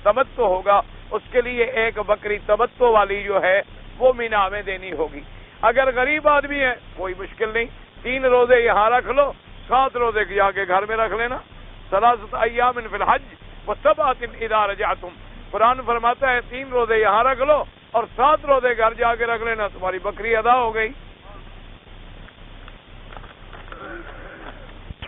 تمتع ہوگا، اس کے لیے ایک بکری تمتع والی جو ہے وہ مینا میں دینی ہوگی۔ اگر غریب آدمی ہے کوئی مشکل نہیں، 3 روزے یہاں رکھ لو، 7 روزے جا کے گھر میں رکھ لینا۔ 3 ایام فی الحج و 7 اذا رجعتم، قرآن فرماتا ہے 3 روزے یہاں رکھ لو اور 7 روزے گھر جا کے رکھ لینا، تمہاری بکری ادا ہو گئی۔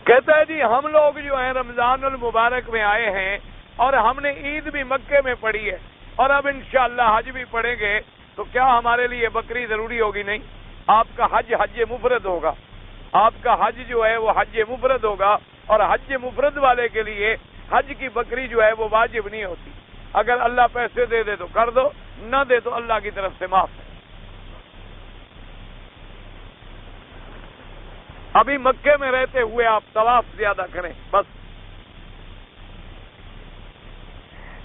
کہتا ہے جی ہم لوگ جو ہیں رمضان المبارک میں آئے ہیں اور ہم نے عید بھی مکے میں پڑھی ہے اور اب انشاءاللہ حج بھی پڑھیں گے، تو کیا ہمارے لیے بکری ضروری ہوگی؟ نہیں، آپ کا حج حج مفرد ہوگا، آپ کا حج جو ہے وہ حج مفرد ہوگا، اور حج مفرد والے کے لیے حج کی بکری جو ہے وہ واجب نہیں ہوتی۔ اگر اللہ پیسے دے دے تو کر دو، نہ دے تو اللہ کی طرف سے معاف ہے۔ ابھی مکے میں رہتے ہوئے آپ طواف زیادہ کریں بس۔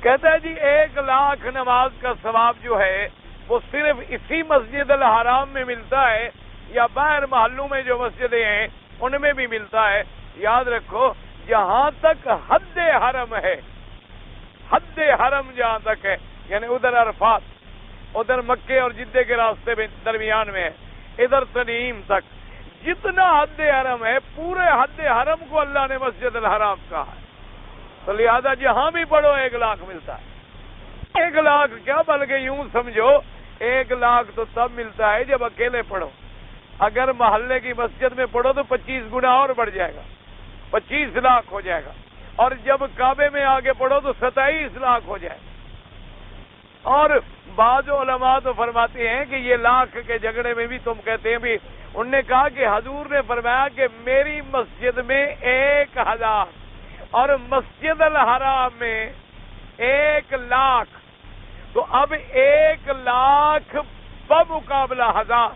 کہتا ہے جی 1 لاکھ نماز کا ثواب جو ہے وہ صرف اسی مسجد الحرام میں ملتا ہے یا باہر محلوں میں جو مسجدیں ہیں ان میں بھی ملتا ہے؟ یاد رکھو، جہاں تک حد حرم ہے، حد حرم جہاں تک ہے، یعنی ادھر عرفات، ادھر مکے اور جدے کے راستے میں درمیان میں ہے، ادھر تنعیم تک جتنا حد حرم ہے، پورے حد حرم کو اللہ نے مسجد الحرام کہا ہے، تو لہذا جہاں بھی پڑھو 1 لاکھ ملتا ہے۔ 1 لاکھ کیا، بلکہ یوں سمجھو 1 لاکھ تو تب ملتا ہے جب اکیلے پڑھو، اگر محلے کی مسجد میں پڑھو تو 25 گنا اور بڑھ جائے گا، 25 لاکھ ہو جائے گا، اور جب کعبے میں آگے پڑھو تو 27 لاکھ ہو جائے گا۔ اور بعض علماء تو فرماتے ہیں کہ یہ لاکھ کے جھگڑے میں بھی تم کہتے ہیں بھی، انہوں نے کہا کہ حضور نے فرمایا کہ میری مسجد میں 1000 اور مسجد الحرام میں 1 لاکھ، تو اب 1 لاکھ بمقابلہ 1000،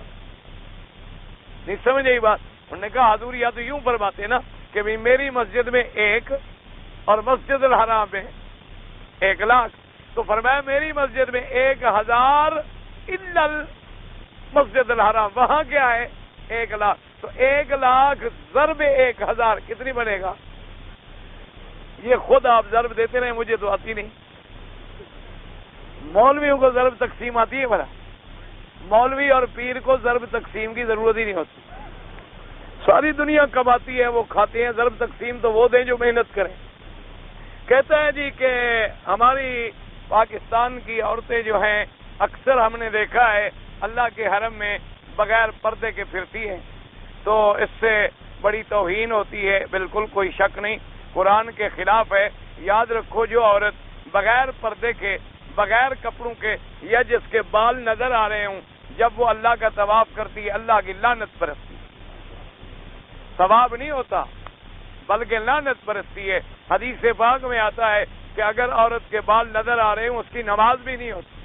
نہیں سمجھ آئی بات؟ انہوں نے کہا حضور یا تو یوں فرماتے نا کہ بھی میری مسجد میں 1 اور مسجد الحرام میں 1 لاکھ، تو فرمایا میری مسجد میں 1000 الا مسجد الحرام، وہاں کیا ہے 1 لاکھ، تو 1 لاکھ ضرب 1000 کتنی بنے گا؟ یہ خود آپ ضرب دیتے رہے، مجھے تو آتی نہیں۔ مولویوں کو ضرب تقسیم آتی ہے بڑا، مولوی اور پیر کو ضرب تقسیم کی ضرورت ہی نہیں ہوتی، ساری دنیا کماتی ہے، وہ کھاتے ہیں، ضرب تقسیم تو وہ دیں جو محنت کریں۔ کہتا ہے جی کہ ہماری پاکستان کی عورتیں جو ہیں اکثر ہم نے دیکھا ہے اللہ کے حرم میں بغیر پردے کے پھرتی ہیں، تو اس سے بڑی توہین ہوتی ہے، بالکل کوئی شک نہیں، قرآن کے خلاف ہے۔ یاد رکھو جو عورت بغیر پردے کے، بغیر کپڑوں کے، یا جس کے بال نظر آ رہے ہوں، جب وہ اللہ کا طواف کرتی ہے اللہ کی لعنت برستی ہے، ثواب نہیں ہوتا بلکہ لعنت برستی ہے۔ حدیث پاک میں آتا ہے کہ اگر عورت کے بال نظر آ رہے ہوں اس کی نماز بھی نہیں ہوتی۔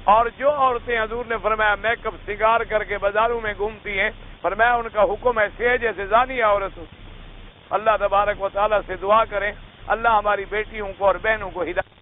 اور جو عورتیں حضور نے فرمایا میک اپ سنگار کر کے بازاروں میں گھومتی ہیں، فرمایا ان کا حکم ایسے ہے جیسے زانی عورت ہوتی۔ اللہ تبارک و تعالیٰ سے دعا کریں اللہ ہماری بیٹیوں کو اور بہنوں کو ہدایت